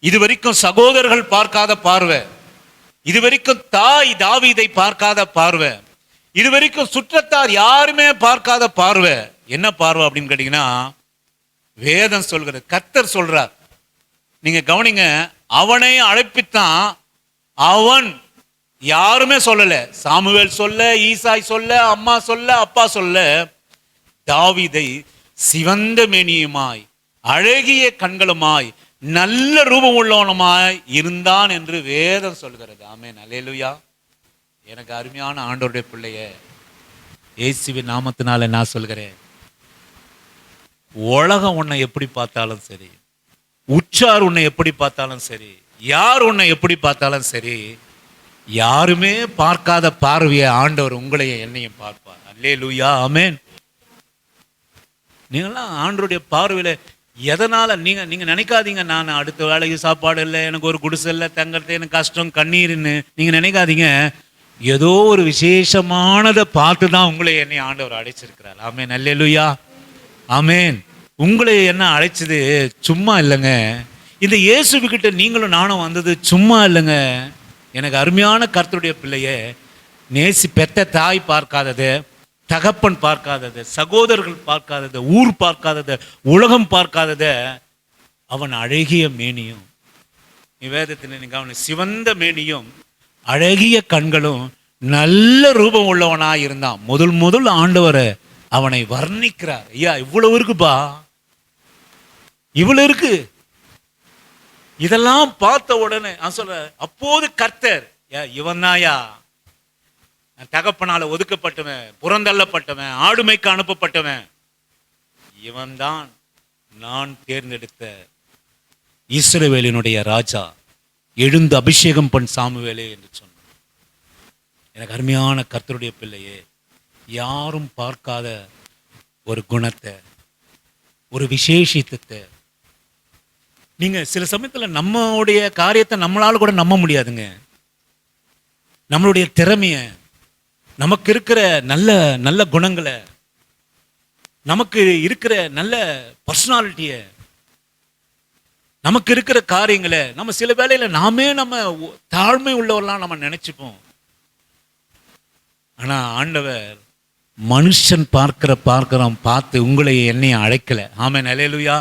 இதுவரைக்கும் சகோதரர்கள் பார்க்காத பார்வை, இதுவரைக்கும் தாய் தாவீதை பார்க்காத பார்வை, இதுவரைக்கும் சுற்றத்தார் யாருமே பார்க்காத பார்வை. என்ன பார்வை அப்படின்னு கேட்டீங்கன்னா, வேதம் சொல்கிறது, கர்த்தர் சொல்றார். நீங்க கவனிங்க, அவனை அழைப்பித்தான். அவன் யாருமே சொல்லல, சாமுவேல் சொல்ல, ஈசாய் சொல்ல, அம்மா சொல்ல, அப்பா சொல்ல, தாவீதை சிவந்த மேனியுமாய் அழகிய கண்களுமாய் நல்ல ரூபம் உள்ளவனுமாய் இருந்தான் என்று வேதம் சொல்கிறது. ஆமென் அல்லேலூயா. எனக்கு அருமையான ஆண்டவருடைய பிள்ளைய, இயேசுவின் நாமத்தினால நான் சொல்கிறேன், உலகம் உன்னை எப்படி பார்த்தாலும் சரி, உற்றார் உன்னை எப்படி பார்த்தாலும் சரி, யார் உன்னை எப்படி பார்த்தாலும் சரி, யாருமே பார்க்காத பார்வையை ஆண்டவர் உங்களையும் என்னையும் பார்ப்பார். அல்லேலூயா. ஆமென். நீங்களாம் ஆண்டவருடைய பார்வையில எதனால நீங்க நினைக்காதீங்க, நான் அடுத்த வேலைக்கு சாப்பாடு இல்லை, எனக்கு ஒரு குடிசை இல்லை, தங்கறது எனக்கு கஷ்டம், கண்ணீர்னு நீங்க நினைக்காதீங்க. ஏதோ ஒரு விசேஷமானதை பார்த்து தான் உங்களை என்னை ஆண்டவர் அழைச்சிருக்கிறார். ஆமென் அல்லேலூயா. ஆமென். உங்களை என்ன அழைச்சது சும்மா இல்லைங்க. இந்த இயேசுவிக்கிட்ட நீங்களும் நானும் வந்தது சும்மா இல்லைங்க. எனக்கு அருமையான கர்த்தருடைய பிள்ளையே, பெத்த தாய் பார்க்காதது, தகப்பன் பார்க்காதது, சகோதரர்கள் பார்க்காதது, ஊர் பார்க்காதது, உலகம் பார்க்காதது, அவன் அழகிய மேனியும், வேதத்தில் நீங்க அவன் சிவந்த மேனியும் அழகிய கண்களும் நல்ல ரூபம் உள்ளவனாய் இருந்தான். முதல் ஆண்டவர் அவனை வர்ணிக்கிறார். ஐயா இவ்வளவு இருக்குப்பா, இவ்வளவு இருக்கு. இதெல்லாம் பார்த்த உடனே நான் சொல்ற, அப்போது கர்த்தர், இவன் தாயா தகப்பனால ஒதுக்கப்பட்டவன், புறந்தள்ளப்பட்டவன், ஆடுமைக்கு அனுப்பப்பட்டவன், இவன்தான் நான் தேர்ந்தெடுத்த இஸ்ரவேலினுடைய ராஜா, எழுந்து அபிஷேகம் பண் சாமுவேலே என்று சொன்னார். எனக்கு அருமையான கர்த்தருடைய பிள்ளையே, யாரும் பார்க்காத ஒரு குணத்தை, ஒரு விசேஷித்தத்தை, நீங்க சில சமயத்துல நம்மளுடைய காரியத்தை நம்மளால கூட நம்ப முடியாதுங்க. நம்மளுடைய திறமைய, நமக்கு இருக்கிற நல்ல நல்ல குணங்களை, நமக்கு இருக்கிற நல்ல பர்சனாலிட்டிய, நமக்கு இருக்கிற காரியங்களை நம்ம சில வேளையில நம்ம தாழ்மை உள்ளவர்களாம் நம்ம நினைச்சுப்போம். ஆனா ஆண்டவர் மனுஷன் பார்க்கிறோம் பார்த்து உங்களை என்னையும் அழைக்கல. ஆமென், அல்லேலூயா.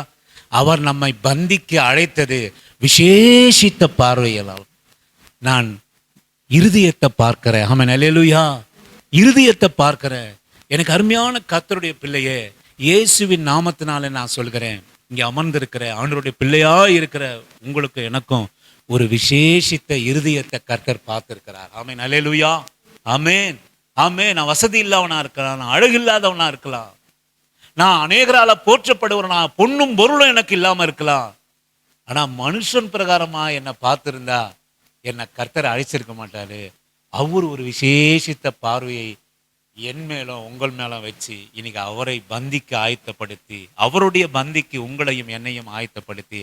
அவர் நம்மை பந்திக்கு அழைத்தது விசேஷித்த பார்வையால். நான் இருதயத்தை பார்க்கிறேன். ஆமென், அல்லேலூயா. இருதயத்தை பார்க்கிறேன். எனக்கு அருமையான கர்த்தருடைய பிள்ளையே, இயேசுவின் நாமத்தினால நான் சொல்கிறேன், இங்க அமர்ந்திருக்கிற ஆண்டவருடைய பிள்ளையா இருக்கிற உங்களுக்கு எனக்கும் ஒரு விசேஷித்த இருதயத்தை கர்த்தர் பார்த்திருக்கிறார். ஆமென், அல்லேலூயா. ஆமென், ஆமென். நான் வசதி இல்லாதவனா இருக்கலாம், நான் அழகு இல்லாதவனா இருக்கலாம், நான் அநேகரால போற்றப்படுவனா, பொண்ணும் பொருளும் எனக்கு இல்லாம இருக்கலாம். ஆனா மனுஷன் பிரகாரமா என்னை பார்த்திருந்தா என்னை கர்த்தர் அழைச்சிருக்க மாட்டாரு. அவர் ஒரு விசேஷித்த பார்வையை என் மேலும் உங்கள் மேலும் வச்சு இன்னைக்கு அவரை பந்திக்கு ஆயத்தப்படுத்தி, அவருடைய பந்திக்கு உங்களையும் என்னையும் ஆயத்தப்படுத்தி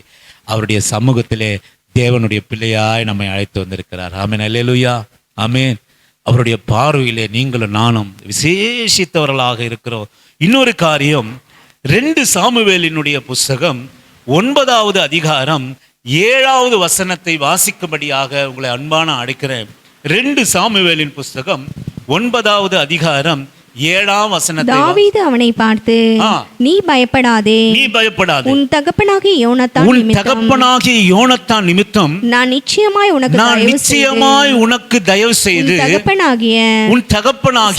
அவருடைய சமூகத்திலே தேவனுடைய பிள்ளையாய் நம்மை அழைத்து வந்திருக்கிறார். ஆமென், அல்லேலூயா. ஆமென். அவருடைய பார்வையிலே நீங்களும் நானும் விசேஷித்தவர்களாக இருக்கிறோம். இன்னொரு காரியம், 2 சாமுவேலினுடைய புஸ்தகம் 9வது அதிகாரம் 7வது வசனத்தை வாசிக்கும்படியாக உங்களை அன்பான அழைக்கிறேன். 2 சாமுவேலின் புஸ்தகம் 9வது அதிகாரம் 7ஆம் வசனத்தை. தாவீது அவனை பார்த்து, நீ பயப்படாதே, உன் தகப்பனாகிய யோனத்தான் நிமித்தம் நான் நிச்சயமாய் உனக்கு தயவு செய்து உன் தகப்பனாகிய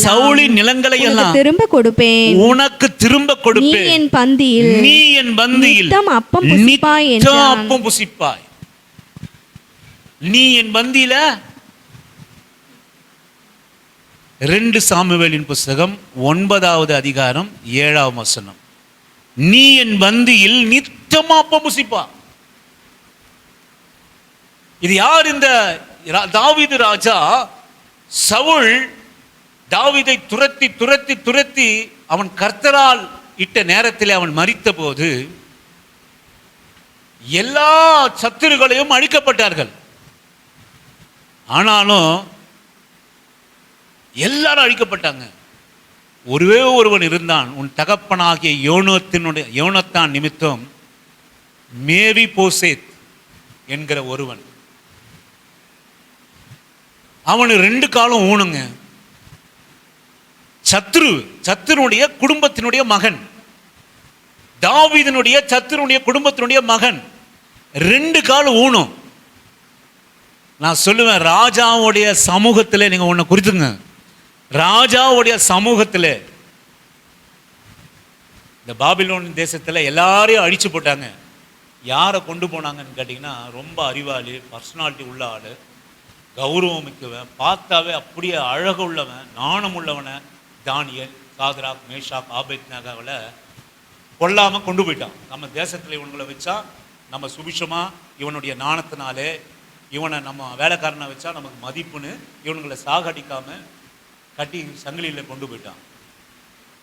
சவுலின் நிலங்களை எல்லாம் திரும்ப கொடுப்பேன், உனக்கு திரும்ப கொடுப்பேன். நீ என் பந்தியில் அப்பம் புசிப்பாய். நீ என் பந்தியில 2 சாமுவேலின் புஸ்தகம் 9வது அதிகாரம் 7ஆம் வசனம். நீ என் பந்தியில் நித்தமா அப்பம் புசிப்பா. இது யார்? இந்த தாவீது ராஜா. சவுல் தாவீதை துரத்தி துரத்தி துரத்தி அவன் கர்த்தரால் இட்ட நேரத்தில் அவன் மரித்த போது எல்லா சத்துருக்களையும் அழிக்கப்பட்டார்கள். ஆனாலும் எல்லாரும் அழிக்கப்பட்டாங்க. ஒருவே ஒருவன் இருந்தான், உன் தகப்பனாகிய யோனத்தான் நிமித்தம் மேவி போசேத் என்கிற ஒருவன். அவனு 2 காலம் ஊனுங்க. சத்துருடைய குடும்பத்தினுடைய மகன், தாவீதினுடைய சத்துருடைய குடும்பத்தினுடைய மகன், 2 காலம் ஊனும். நான் சொல்லுவேன், ராஜாவுடைய சமூகத்தில் நீங்க ஒண்ணு குறித்துங்க. ராஜாவுடைய சமூகத்தில் இந்த பாபிலோன் தேசத்தில் எல்லாரையும் அழிச்சு போட்டாங்க. யாரை கொண்டு போனாங்கன்னு கேட்டிங்கன்னா, ரொம்ப அறிவாளி, பர்சனாலிட்டி உள்ள ஆள், கௌரவம் மிக்கவன், பார்த்தாவே அப்படியே அழகு உள்ளவன், நாணம் உள்ளவனை தானியேல், சாத்ராக், மேஷாக், ஆபேத்நேகோவை கொல்லாமல் கொண்டு போயிட்டான். நம்ம தேசத்தில் இவனுங்களை வச்சா நம்ம சுபிஷமா, இவனுடைய நாணத்தினாலே இவனை நம்ம வேலைக்காரனை வச்சா நமக்கு மதிப்புன்னு இவனுங்களை சாகடிக்காம கட்டி சங்கிலியில் கொண்டு போயிட்டான்.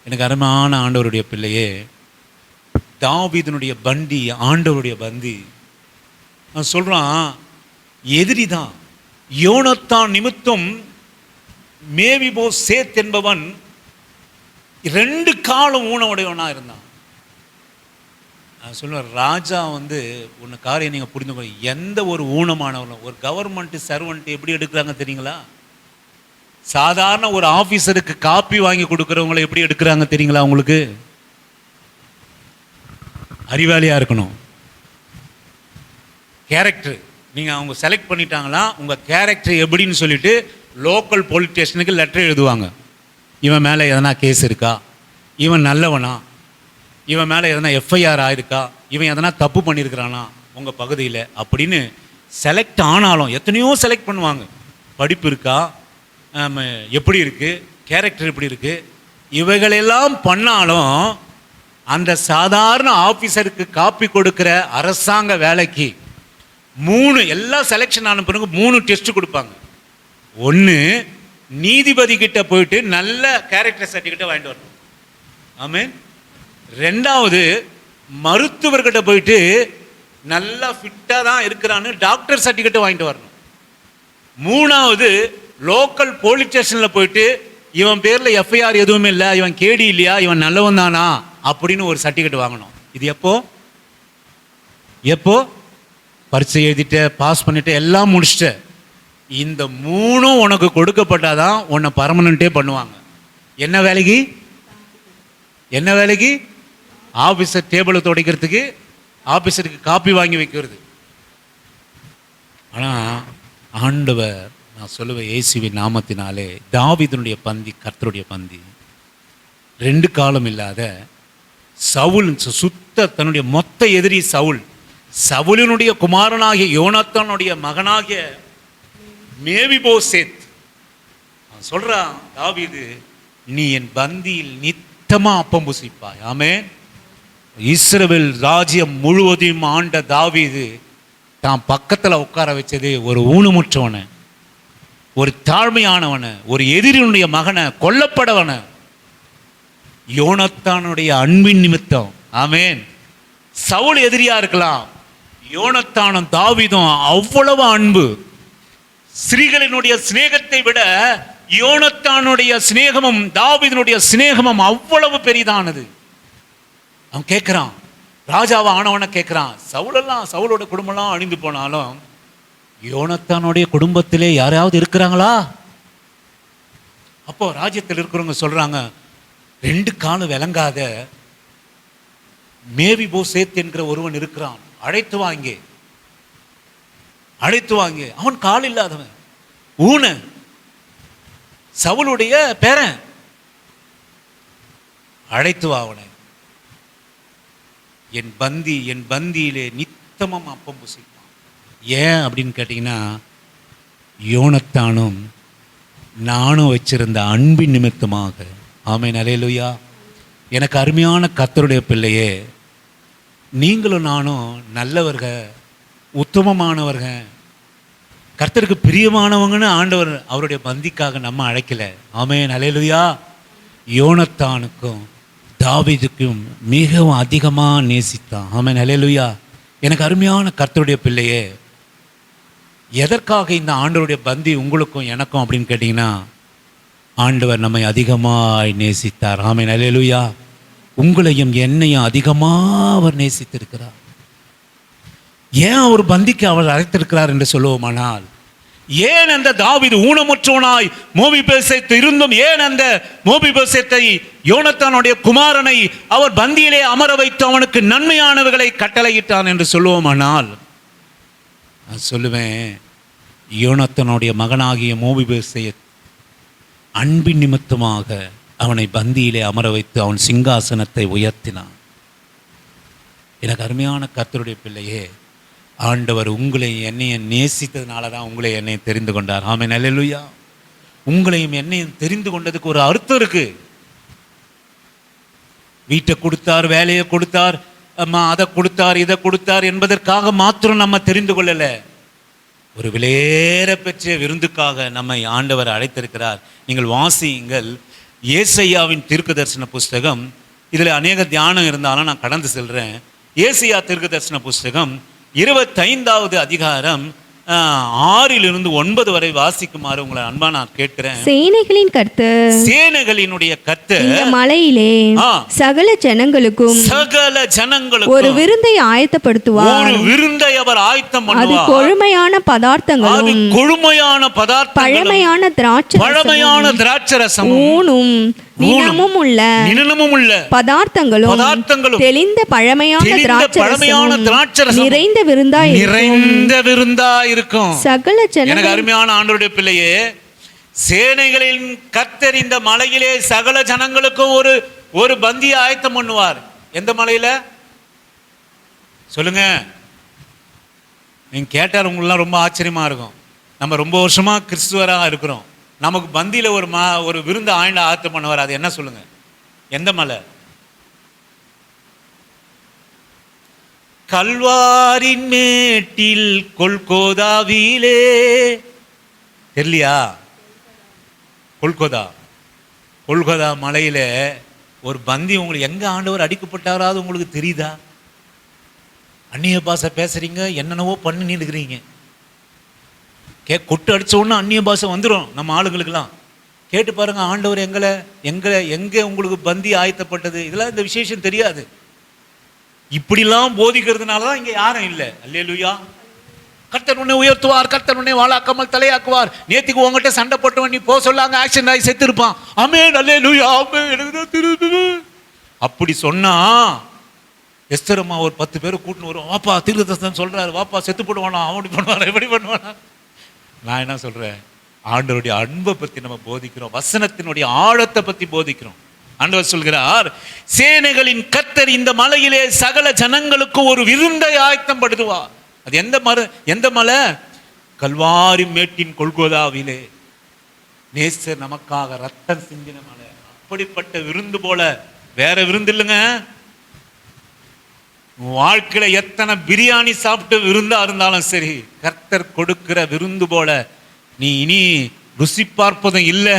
எனக்கு அருமையான ஆண்டவருடைய பிள்ளையே, தாவீதினுடைய பந்தி ஆண்டவருடைய பந்தி. நான் சொல்றான், எதிரி தான். யோனத்தான் நிமித்தம் மேவி போசேத் என்பவன் 2 காலம் ஊனமுடையவனா இருந்தான். நான் சொல்லுவேன், ராஜா வந்து ஒன்று காரியம் நீங்கள் புரிந்துக்கணும். எந்த ஒரு ஊனமானவர்களும், ஒரு கவர்மெண்ட் சர்வெண்ட் எப்படி எடுக்கிறாங்க தெரியுங்களா? சாதாரண ஒரு ஆஃபீஸருக்கு காப்பி வாங்கி கொடுக்குறவங்களை எப்படி எடுக்கிறாங்க தெரியுங்களா உங்களுக்கு? அறிவாளியாக இருக்கணும். கேரக்டர் நீங்கள் அவங்க செலக்ட் பண்ணிட்டாங்களா, உங்கள் கேரக்டர் எப்படின்னு சொல்லிட்டு லோக்கல் போலீஸ் ஸ்டேஷனுக்கு லெட்டர் எழுதுவாங்க. இவன் மேலே எதனா கேஸ் இருக்கா, இவன் நல்லவனா, இவன் மேலே எதனா எஃப்ஐஆர் ஆயிருக்கா, இவன் எதனா தப்பு பண்ணியிருக்கிறானா உங்கள் பகுதியில் அப்படின்னு செலக்ட் ஆனாலும் எத்தனையோ செலக்ட் பண்ணுவாங்க. படிப்பு இருக்கா, எப்படி இருக்குது, கேரக்டர் எப்படி இருக்குது, இவைகளெல்லாம் பண்ணாலும் அந்த சாதாரண ஆஃபீஸருக்கு காப்பி கொடுக்குற அரசாங்க வேலைக்கு 3 எல்லாம் செலெக்ஷன் ஆன பிறகு 3 டெஸ்ட் கொடுப்பாங்க. ஒன்று, நீதிபதி கிட்ட போயிட்டு நல்ல கேரக்டர் சர்டிஃபிகேட்டை வாங்கிட்டு வரணும். ஆமென். 2வது, மருத்துவர்கிட்ட போயிட்டு நல்லா ஃபிட்டாக தான் இருக்கிறான்னு டாக்டர் சர்டிஃபிகேட்டை வாங்கிட்டு வரணும். 3வது, லோக்கல் போலீஸ் ஸ்டேஷனில் போயிட்டு இவன் பேரில் எஃப்ஐஆர் எதுவுமே இல்லை, இவன் கேடி இல்லையா, இவன் நல்லவன் தானா அப்படின்னு ஒரு சர்டிஃபிகேட் வாங்கணும். இது எப்போ பரீட்சை எழுதிட்ட, பாஸ் பண்ணிட்டு, எல்லாம் முடிச்சிட்ட. இந்த 3ம் உனக்கு கொடுக்கப்பட்டாதான் உன்னை பர்மனெண்ட்டே பண்ணுவாங்க. என்ன வேலைக்கு? ஆஃபீஸர் டேபிளை துடைக்கிறதுக்கு, ஆஃபீஸருக்கு காப்பி வாங்கி வைக்கிறது. ஆனால் ஆண்டவர், நான் சொல்லுவேன், இயேசுவின் நாமத்தினாலே தாவீதுனுடைய பந்தி கர்த்தருடைய பந்தி. 2 காலம் இல்லாத சவுல், சுத்த தன்னுடைய மொத்த எதிரி சவுல், சவுலினுடைய குமாரனாகிய யோனத்தானுடைய மகனாகிய மேவிபோசேத் சொல்றான், தாவீது நீ என் பந்தியில் நித்தமா அப்பம் புசிப்பாய். ஆமென். இஸ்ரவேல் ராஜ்யம் முழுவதையும் ஆண்ட தாவீது தான் பக்கத்தில் உட்கார வச்சது ஒரு ஊனமுற்றவனை, ஒரு தாழ்மையானவனை, ஒரு எதிரினுடைய மகனை, கொல்லப்படவனை, யோனத்தானுடைய அன்பின் நிமித்தம். ஆமென். சவுல் எதிரியா இருக்கலாம், யோனத்தானும் தாவீதும் அவ்வளவு அன்பு. ஸ்திரீகளினுடைய சிநேகத்தை விட யோனத்தானுடைய சிநேகமும் தாவீதினுடைய சிநேகமும் அவ்வளவு பெரிதானது. அவன் கேட்கிறான், ராஜாவா ஆனவனை கேட்கிறான், சவுலோட குடும்பம்லாம் அழிந்து போனாலும் யோனத்தானுடைய குடும்பத்திலே யாராவது இருக்கிறாங்களா? அப்போ ராஜ்யத்தில் இருக்கிறவங்க சொல்றாங்க, 2 காலம் விளங்காத மேவிபோசேத் என்கிற ஒருவன் இருக்கிறான், அழைத்து வாங்க. அவன் கால் இல்லாதவன், ஊன, சவுலுடைய பேரன், அழைத்து வா அவனை. என் பந்தியிலே நித்தமும் அப்பம் புசிப்பான். ஏன் அப்படின்னு கேட்டீங்கன்னா, யோனத்தானும் நானும் வச்சிருந்த அன்பின் நிமித்தமாக. ஆமென். அல்லேலூயா. எனக்கு அருமையான கர்த்தருடைய பிள்ளையே, நீங்களும் நானும் நல்லவர்கள், உத்தமமானவர்கள், கர்த்தருக்கு பிரியமானவங்கன்னு ஆண்டவர் அவருடைய பந்திக்காக நம்ம அழைக்கல. ஆமென். அல்லேலூயா. யோனத்தானுக்கும் தாவீதுக்கும் மிகவும் அதிகமாக நேசித்தான். ஆமென். அல்லேலூயா. எனக்கு அருமையான கர்த்தருடைய பிள்ளையே, எதற்காக இந்த ஆண்டவருடைய பந்தி உங்களுக்கும் எனக்கும் அப்படின்னு கேட்டிங்கன்னா, ஆண்டவர் நம்மை அதிகமாய் நேசித்தார். ஆமென். அல்லேலூயா. உங்களையும் என்னையும் அதிகமாக அவர் நேசித்திருக்கிறார். ஏன் அவர் பந்திக்கு அவர் அழைத்திருக்கிறார் என்று சொல்லுவோமானால், ஏன் அந்த தாவீது ஊனமுற்றவனாய் மேவிபோசேத் இருந்தும் ஏன் அந்த மேவிபோசேத்தை, யோனத்தானுடைய குமாரனை அவர் பந்தியிலே அமர வைத்து அவனுக்கு நன்மையானவர்களை கட்டளையிட்டான் என்று சொல்லுவோமானால், நான் சொல்லுவேன், யோனத்தானுடைய மகனாகிய மேவிபோசேத் அன்பின் நிமித்தமாக அவனை பந்தியிலே அமர வைத்து அவன் சிங்காசனத்தை உயர்த்தினான். எனக்கு அருமையான கர்த்தருடைய பிள்ளையே, ஆண்டவர் உங்களை என்னையும் நேசித்ததுனால தான் உங்களை என்னையும் தெரிந்து கொண்டார். ஆமென். அல்லேலூயா. உங்களையும் என்னையும் தெரிந்து கொண்டதுக்கு ஒரு அர்த்தம் இருக்கு. வீட்டை கொடுத்தார், வேலையை கொடுத்தார், அதை கொடுத்தார், இதை கொடுத்தார் என்பதற்காக மாத்திரம் நம்ம தெரிந்து கொள்ளல. ஒரு விலையேற பெற்ற விருந்துக்காக நம்மை ஆண்டவர் அழைத்திருக்கிறார். நீங்கள் வாசியுங்கள், ஏசையாவின் தீர்க்க தரிசன புஸ்தகம். இதில் அநேக தியானம் இருந்தாலும் நான் கடந்து செல்றேன். ஏசையா தீர்க்க தரிசன புஸ்தகம் 25வது அதிகாரம் 6 9 வரை வாசிக்குமாறு உங்களை அன்பா நான் கேட்கிறேன். சேனைகளின் கர்த்தர், சேனைகளினுடைய கர்த்தர் இந்த மலையிலே சகல ஜனங்களுக்கும் ஒரு விருந்தை ஆயத்தப்படுத்துவார். ஒரு விருந்தை அவர் ஆயத்தம் அது பண்ணுவார். கொழுமையான பதார்த்தங்களும், கொழுமையான பதார்த்தங்களும், பழமையான திராட்சரசமும், ஊனும் நினமும் உள்ள பதார்த்தங்களும், தெளிந்த பழமையான திராட்சரசமும் நிறைந்த விருந்தா இருக்கும். சகல ஜனங்கள், எனக்கு அருமையான ஆண்டவருடைய பிள்ளையே, சேனைகளின் கர்த்தர் இந்த மலையிலே சகல ஜனங்களுக்கும் ஒரு பந்தியை ஆயத்தம் பண்ணுவார். எந்த மலையில சொல்லுங்க? நீங்க கேட்டார் உங்களெல்லாம் ரொம்ப ஆச்சரியமா இருக்கும். நம்ம ரொம்ப வருஷமா கிறிஸ்துவராக இருக்கிறோம். நமக்கு பந்தியில ஒரு விருந்து ஆயத்தம் பண்ணுவார். அது என்ன சொல்லுங்க? எந்த மலை? கல்வாரின் மேட்டில் கொல்கோதாவிலே. தெரியலையா? கொல்கோதா மலையில ஒரு பந்தி. உங்களுக்கு எங்க ஆண்டவர் அடிக்கப்பட்டாராவது உங்களுக்கு தெரியுதா? அந்நிய பாஷை பேசுறீங்க, என்னென்னவோ பண்ணி இருக்கிறீங்க. கொட்டு அடிச்ச உடனே அந்நிய பாஷை வந்துடும் நம்ம ஆளுங்களுக்கெல்லாம். கேட்டு பாருங்க, ஆண்டவர் எங்க உங்களுக்கு பந்தி ஆயத்தப்பட்டது? இதெல்லாம் இந்த விசேஷம் தெரியாது. இப்படிலாம் போதிக்கிறதுனால தான் இங்க யாரும் இல்லை. அல்லேலூயா. கர்த்தர் உன்னை உயர்த்துவார், கர்த்தர் உன்னை வாழாக்காமல் தலையாக்குவார். நேத்திக்கு உங்ககிட்ட சண்டை போட்டு நீ போக சொல்லாங்க, ஆக்சிடென்ட் ஆகி செத்து இருப்பான். ஆமென், அல்லேலூயா, ஆமென். எனக்கு தான் தெரியுது. அப்படி சொன்னா எஸ்தர் அம்மா ஒரு 10 பேரை கூட்டின்னு வரும். வாப்பா தீர்க்கதரிசனம் சொல்றாரு, வாப்பா செத்து போடுவானா, அப்படி பண்ணுவானா, எப்படி பண்ணுவானா. நான் என்ன சொல்றேன்? ஆண்டவருடைய அன்பை பத்தி நம்ம போதிக்கிறோம், வசனத்தினுடைய ஆழத்தை பத்தி போதிக்கிறோம். ஆண்டவர் சொல்கிறார், சேனைகளின் கர்த்தர் இந்த மலையிலே சகல ஜனங்களுக்கு ஒரு விருந்தை ஆயத்தம் படுத்துவார். அது எந்த மலை? கல்வாரி மேட்டின் கொல்கோதாவிலே. நேசர் நமக்காக ரத்தம் சிந்தின மலை. அப்படிப்பட்ட விருந்து போல வேற விருந்து இல்லைங்க. வாழ்க்கையில எத்தனை பிரியாணி சாப்பிட்டு விருந்தா இருந்தாலும் சரி, கர்த்தர் கொடுக்கிற விருந்து போல நீ இனி ருசி பார்ப்பதும் இல்லை.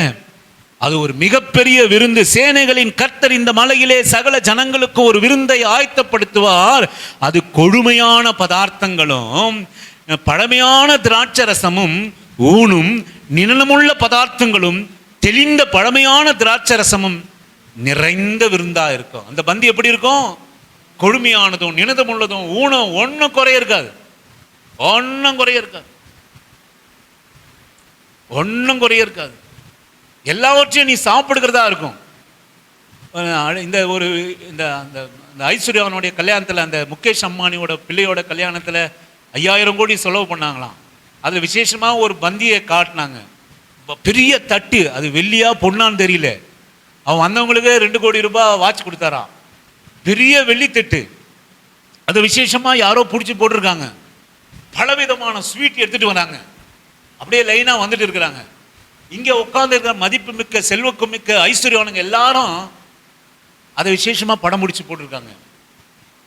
அது ஒரு மிகப்பெரிய விருந்து. சேனைகளின் கர்த்தர் இந்த மலையிலே சகல ஜனங்களுக்கு ஒரு விருந்தை ஆயத்தப்படுத்துவார். அது கொழுமையான பதார்த்தங்களும், பழமையான திராட்சரசமும், ஊனும் நினமுள்ள பதார்த்தங்களும், தெளிந்த பழமையான திராட்சரசமும் நிறைந்த விருந்தா இருக்கும். அந்த பந்தி எப்படி இருக்கும்? கொழுமையானதும் நினதம் உள்ளதும் ஊனம் ஒன்றும் குறைய இருக்காது. ஒன்றும் குறைய இருக்காது. எல்லாவற்றையும் நீ சாப்பிடுகிறதா இருக்கும். இந்த ஐஸ்வர்யாவனுடைய கல்யாணத்தில், அந்த முகேஷ் அம்பானியோட பிள்ளையோட கல்யாணத்தில் 5000 கோடி செலவு பண்ணாங்களாம். அதில் விசேஷமாக ஒரு பந்தியை காட்டினாங்க. பெரிய தட்டு, அது வெள்ளியா பொண்ணான்னு தெரியல. அவன் வந்தவங்களுக்கு 2 கோடி ரூபாய் வாட்ச் கொடுத்தாராம். பெரிய வெள்ளித்தட்டு. அது விசேஷமாக யாரோ பிடிச்சி போட்டிருக்காங்க. பலவிதமான ஸ்வீட் எடுத்துட்டு வராங்க. அப்படியே லைனா வந்துட்டு இருக்கிறாங்க. இங்க உட்கார்ந்து இருக்கிற மதிப்பு மிக்க செல்வக்கு மிக்க ஐஸ்வர்யவானுங்க எல்லாரும் அதை விசேஷமா படம் முடிச்சு போட்டிருக்காங்க.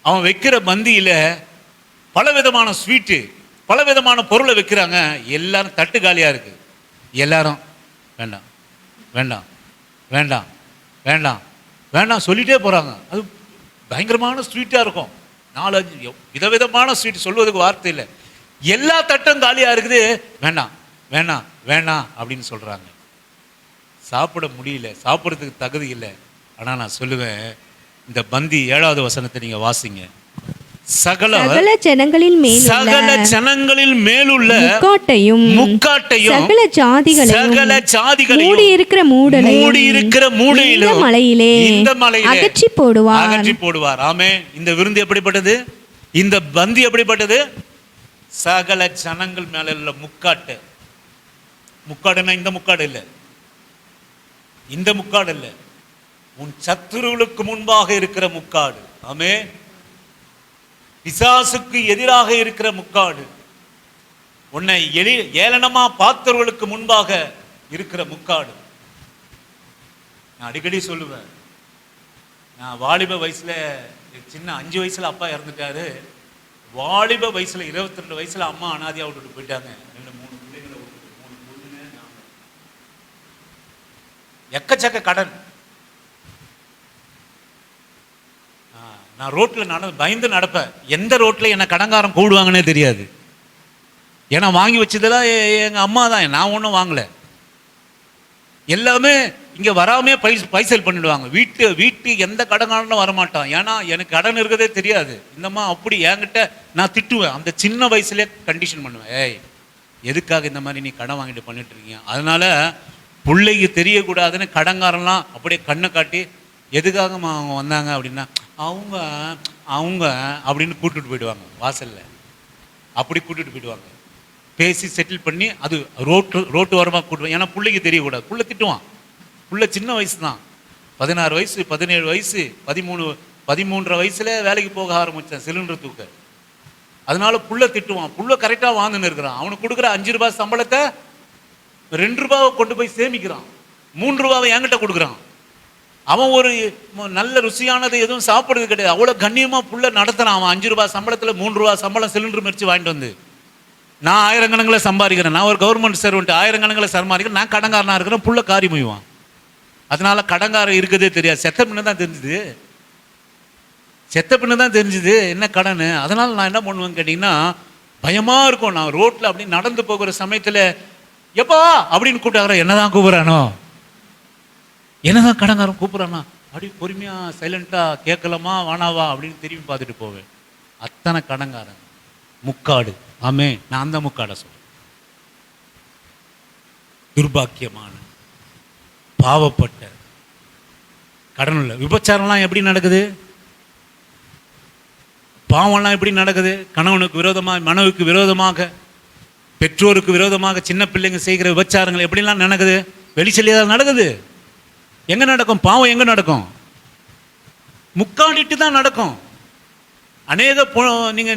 அவன் வைக்கிற பந்தியில பலவிதமான ஸ்வீட்டு, பலவிதமான பொருளை வைக்கிறாங்க. எல்லாரும் தட்டு காலியா இருக்கு. எல்லாரும் வேண்டாம் வேண்டாம் வேண்டாம் வேண்டாம் வேண்டாம் சொல்லிட்டே போறாங்க. அது பயங்கரமான ஸ்வீட்டா இருக்கும். 4-5 விதவிதமான ஸ்வீட், சொல்வதுக்கு வார்த்தை இல்லை. எல்லா தட்டும் காலியா இருக்குது. வேண்டாம் வேண்டாம் வேண்டாம் அப்படின்னு சொல்றாங்க. சாப்பிட முடியல, சாப்பிட்றதுக்கு தகுதி இல்லை. ஆனா நான் சொல்லுவேன், இந்த பந்தி 7வது வசனத்தை நீங்க வாசிங்க. சகல ஜனங்களின் மேலுள்ள முக்காட்டையும் சகல ஜாதிகளையும் மூடி இருக்கிற மூடையிலும் இந்த மலையிலே அகற்றி போடுவார். ஆமென். இந்த விருந்து எப்படிப்பட்டது? இந்த பந்தி எப்படிப்பட்டது? சகல ஜனங்கள் மேல உள்ள முக்காடுன்னா இந்த முக்காடு இல்லை, இந்த முக்காடு இல்லை, உன் சத்துருவுக்கு முன்பாக இருக்கிற முக்காடு. ஆமென். பிசாசுக்கு எதிராக இருக்கிற முக்காடு, உன்னை ஏளனமா பார்த்தவர்களுக்கு முன்பாக இருக்கிற முக்காடு. நான் அடிக்கடி சொல்லுவேன், நான் வாலிப வயசுல, சின்ன 5 வயசுல அப்பா இறந்துட்டாரு. வாலிப வயசுல 22 வயசுல அம்மா அனாதையா விட்டுட்டு போயிட்டாங்க. 3 பிள்ளைகளை, 3 பொண்ணுங்க, எக்கச்சக்க கடன். நான் ரோட்ல பயந்து நடப்பேன். எந்த ரோட்ல என்ன கடங்காரம் கூடுவாங்கன்னே தெரியாது. ஏன்னா வாங்கி வச்சதெல்லாம் எங்கள் அம்மா தான், நான் ஒன்றும் வாங்கலை. எல்லாமே இங்கே வராமே பைசல் பண்ணிடுவாங்க. வீட்டு எந்த கடன்காரனும் வரமாட்டான். ஏன்னா எனக்கு கடன் இருக்கிறதே தெரியாது. இந்தம்மா அப்படி என்கிட்ட நான் திட்டுவேன். அந்த சின்ன வயசுலேயே கண்டிஷன் பண்ணுவேன், ஏய் எதுக்காக இந்த மாதிரி நீ கடன் வாங்கிட்டு பண்ணிட்டு இருக்கீங்க. அதனால பிள்ளைக்கு தெரியக்கூடாதுன்னு கடன்காரன்லாம் அப்படியே கண்ணை காட்டி எதுக்காக அவங்க வந்தாங்க அப்படின்னா அவங்க அவங்க அப்படின்னு கூட்டுட்டு போயிடுவாங்க. வாசலில் அப்படி கூட்டுட்டு போயிடுவாங்க. பேசி செட்டில் பண்ணி அது ரோட்டு ஓரமாக கூட்டுவாங்க. ஏன்னா பிள்ளைக்கு தெரியக்கூடாது. புள்ள திட்டுவான். புள்ள சின்ன வயசு தான், 16 வயசு 17 வயசு 13 வயசுல வேலைக்கு போக ஆரம்பித்தேன் சிலிண்டர் தூக்க. அதனால புள்ள திட்டுவான். புள்ள கரெக்டாக வாழ்ந்துன்னு இருக்கிறான். அவனுக்கு கொடுக்குற 5 ரூபாய் சம்பளத்தை 2 ரூபாவை கொண்டு போய் சேமிக்கிறான். 3 ரூபாவை என்கிட்ட கொடுக்குறான். அவன் ஒரு நல்ல ருசியானது எதுவும் சாப்பிட்றது கிடையாது. அவ்வளோ கண்ணியமாக புள்ள நடத்துகிறான். அவன் 5 ரூபாய் சம்பளத்தில் 3 ரூபா சம்பளம் சிலிண்டர் மறித்து வாங்கிட்டு வந்து, நான் 1000 கணக்கில் சம்பாதிக்கிறேன். நான் ஒரு கவர்மெண்ட் சர்வெண்ட், 1000 கணக்கில் சம்பாதிக்கிறேன். நான் கடன்காரனாக இருக்கிறேன். புள்ள காரி மொய்வான். அதனால கடன்காரன் இருக்கதே தெரியாது. செத்த பின்ன தான் தெரிஞ்சுது. செத்த பின்ன தான் தெரிஞ்சுது என்ன கடன். அதனால் நான் என்ன பண்ணுவேன்னு கேட்டிங்கன்னா, பயமாக இருக்கும். நான் ரோட்டில் அப்படி நடந்து போகிற சமயத்தில் எப்பா அப்படின்னு கூப்பிட்டாங்க. என்னதான் கூப்பிட்றானோ, என்னதான் கடன்காரன் கூப்பிட்றானா, அப்படி பொறுமையாக சைலண்ட்டாக கேட்கலாமா வானாவா அப்படின்னு திரும்பி பார்த்துட்டு போவேன். அத்தனை கடன்காரன் முக்காடு. ஆமே, நான் அந்த முக்காடை சொல்றேன். துர்பாக்கியமான பாவப்பட்ட கடன் உள்ள விபச்சாரம்லாம் எப்படி நடக்குது, பாவம்லாம் எப்படி நடக்குது. கணவனுக்கு விரோதமாக, மனைவிக்கு விரோதமாக, பெற்றோருக்கு விரோதமாக சின்ன பிள்ளைங்க செய்கிற விபச்சாரங்கள் எப்படிலாம் நடக்குது. வெளிச்செல்லியாக நடக்குது. எங்கே நடக்கும் பாவம்? எங்கே நடக்கும்? முக்காடிட்டு தான் நடக்கும். அநேக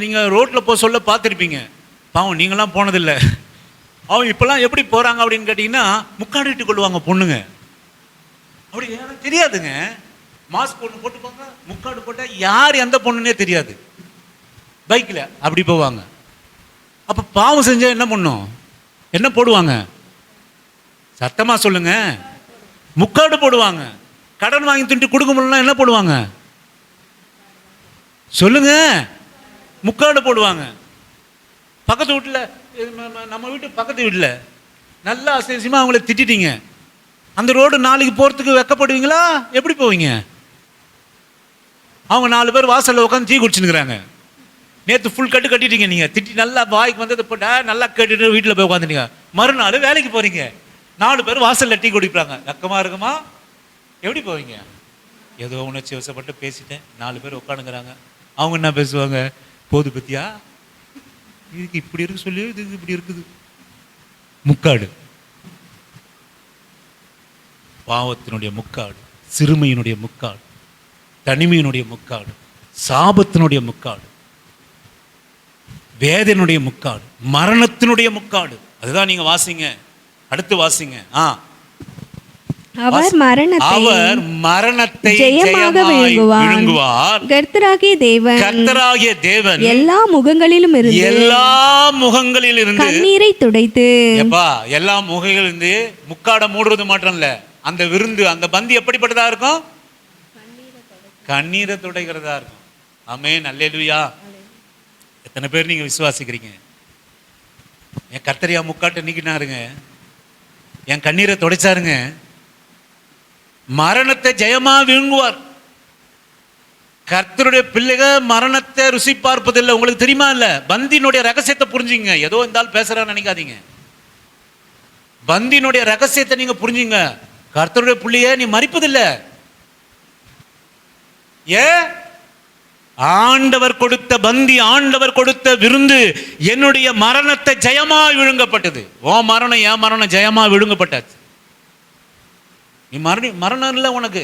நீங்கள் ரோட்டில் போக சொல்ல பார்த்துருப்பீங்க. பாவம் நீங்களாம் போனதில்லை. அவன் இப்போல்லாம் எப்படி போகிறாங்க அப்படின்னு கேட்டிங்கன்னா, முக்காடிட்டு கொள்வாங்க பொண்ணுங்க. அப்படி எனக்கு தெரியாதுங்க. மாஸ்க் ஒன்று போட்டுப்பாங்க, முக்காடு போட்டால் யார் எந்த பொண்ணுன்னே தெரியாது. பைக்கில் அப்படி போவாங்க. அப்போ பாவம் செஞ்சால் என்ன பண்ணும்? என்ன போடுவாங்க? சத்தமாக சொல்லுங்க. முக்காடு போடுவாங்க. கடன் வாங்கி தின்ட்டு கொடுக்க முடியலன்னா என்ன போடுவாங்க சொல்லுங்க? முக்காடு போடுவாங்க. பக்கத்து வீட்டில், நம்ம வீட்டு பக்கத்து வீட்டில் நல்லா அசிங்கமாக அவங்கள திட்டிட்டீங்க. அந்த ரோடு நாளைக்கு போகிறதுக்கு வெக்கப்படுவீங்களா? எப்படி போவீங்க? அவங்க 4 பேர் வாசலில் உட்காந்து டீ குடிச்சுன்னுக்குறாங்க. நேற்று ஃபுல் கட்டிட்டீங்க. நீங்கள் திட்டி நல்லா வாய்க்கு வந்தது போட்டா நல்லா கேட்டுட்டு வீட்டில் போய் உட்காந்துட்டீங்க. மறுநாள் வேலைக்கு போகிறீங்க, 4 பேர் வாசலில் டீ குடிப்பாங்க. வெக்கமாக இருக்குமா? எப்படி போவீங்க? ஏதோ உணர்ச்சி வசப்பட்டு பேசிட்டேன், 4 பேர் உட்காந்துக்கிறாங்க. அவங்க என்ன பேசுவாங்க? போது பத்தியா, இதுக்கு இப்படி இருக்கு சொல்லி இதுக்கு இப்படி இருக்குது. முக்காடு, பாவத்தினுடைய முக்காடு, சிறுமையினுடைய முக்காடு, தனிமையினுடைய முக்காடு, சாபத்தினுடைய முக்காடு, வேதனுடைய முக்காடு, மரணத்தினுடைய முக்காடு. அதுதான் நீங்க வாசிங்க, அடுத்து வாசிங்க. அவர் மரணத்தை ஜெயமாக விழுங்குவார். கர்த்தராகிய தேவன் எல்லா முகங்களிலும் இருந்து கண்ணீரை துடைத்து, எல்லா முகங்களிலும் இருந்து முக்காட மூடுறது மாற்றம் இல்ல, அந்த விருந்து, அந்த பந்தி எப்படிப்பட்டதா இருக்கும்? கண்ணீரை துடைக்கிறதா இருக்கும். ஆமென், அல்லேலூயா. எத்தனை பேர் நீங்க விசுவாசிக்கிறீங்க? என் கர்த்தரியா முக்காட்டை நீக்கினாருங்க, என் கண்ணீரை துடைச்சாருங்க. மரணத்தை ஜெயமா விழுங்குவார். கர்த்தருடைய பிள்ளைகள் மரணத்தை ருசி பார்ப்பதில்லை. உங்களுக்கு தெரியுமா? இல்ல, பந்தினுடைய ரகசியத்தை புரிஞ்சுங்க. ஏதோ இருந்தாலும் பேசுறான்னு நினைக்காதீங்க. பந்தினுடைய ரகசியத்தை நீங்க புரிஞ்சுங்க. கர்த்தருடைய பிள்ளையே நீ மரிப்பதில்லை. ஆண்டவர் கொடுத்த பந்தி, ஆண்டவர் கொடுத்த விருந்து, என்னுடைய மரணத்தை ஜெயமா விழுங்கப்பட்டது. ஓ மரணம், என் மரணம் ஜெயமா விழுங்கப்பட்டாச்சு. நீ மரணம் இல்லை உனக்கு.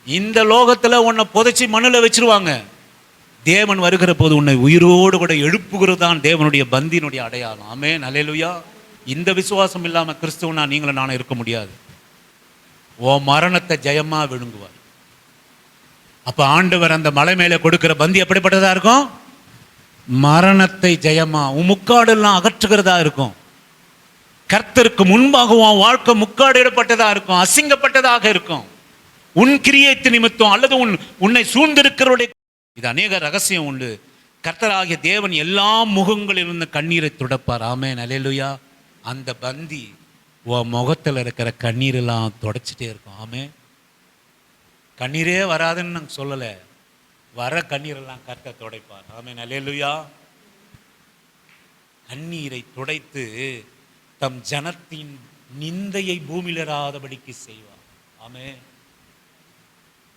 இந்த லோகத்துல உன்னை புதைச்சி மண்ணில் வச்சிருவாங்க. தேவன் வருகிற போது உன்னை உயிரோடு கூட எழுப்புகிறது தான் தேவனுடைய பந்தியினுடைய அடையாளம். ஆமென், அல்லேலூயா. இந்த விசுவாசம் இல்லாம கிறிஸ்துவனா நீங்களும் நானும் இருக்க முடியாது. ஓ மரணத்தை ஜெயமா விழுங்குவார். அப்ப ஆண்டவர் அந்த மலை மேலே கொடுக்கிற பந்தி எப்படிப்பட்டதா இருக்கும்? மரணத்தை ஜெயமா உன் முக்காடெல்லாம் அகற்றுகிறதா இருக்கும். கர்த்தருக்கு முன்பாக உன் வாழ்க்கை முக்காடிடப்பட்டதா இருக்கும், அசிங்கப்பட்டதாக இருக்கும். உன் கிரியைத்து நிமித்தம் அல்லது உன்னை சூழ்ந்திருக்கிறவருடைய, இது அநேக ரகசியம் உண்டு. கர்த்தராகிய தேவன் எல்லா முகங்களிலிருந்து கண்ணீரை துடைப்பார். ஆமென், அல்லேலூயா. அந்த பந்தி உன் முகத்தில் இருக்கிற கண்ணீரெல்லாம் துடைச்சிட்டே இருக்கும். ஆமென். கண்ணீரே வராதுன்னு நாங்கள் சொல்லலை, வர கண்ணீரெல்லாம் கர்த்தர் துடைப்பார். ஆமென், அல்லேலூயா. கண்ணீரை துடைத்து தம் ஜனத்தின் நிந்தையை பூமியில் இராதபடிக்கு செய்வார். ஆமென்.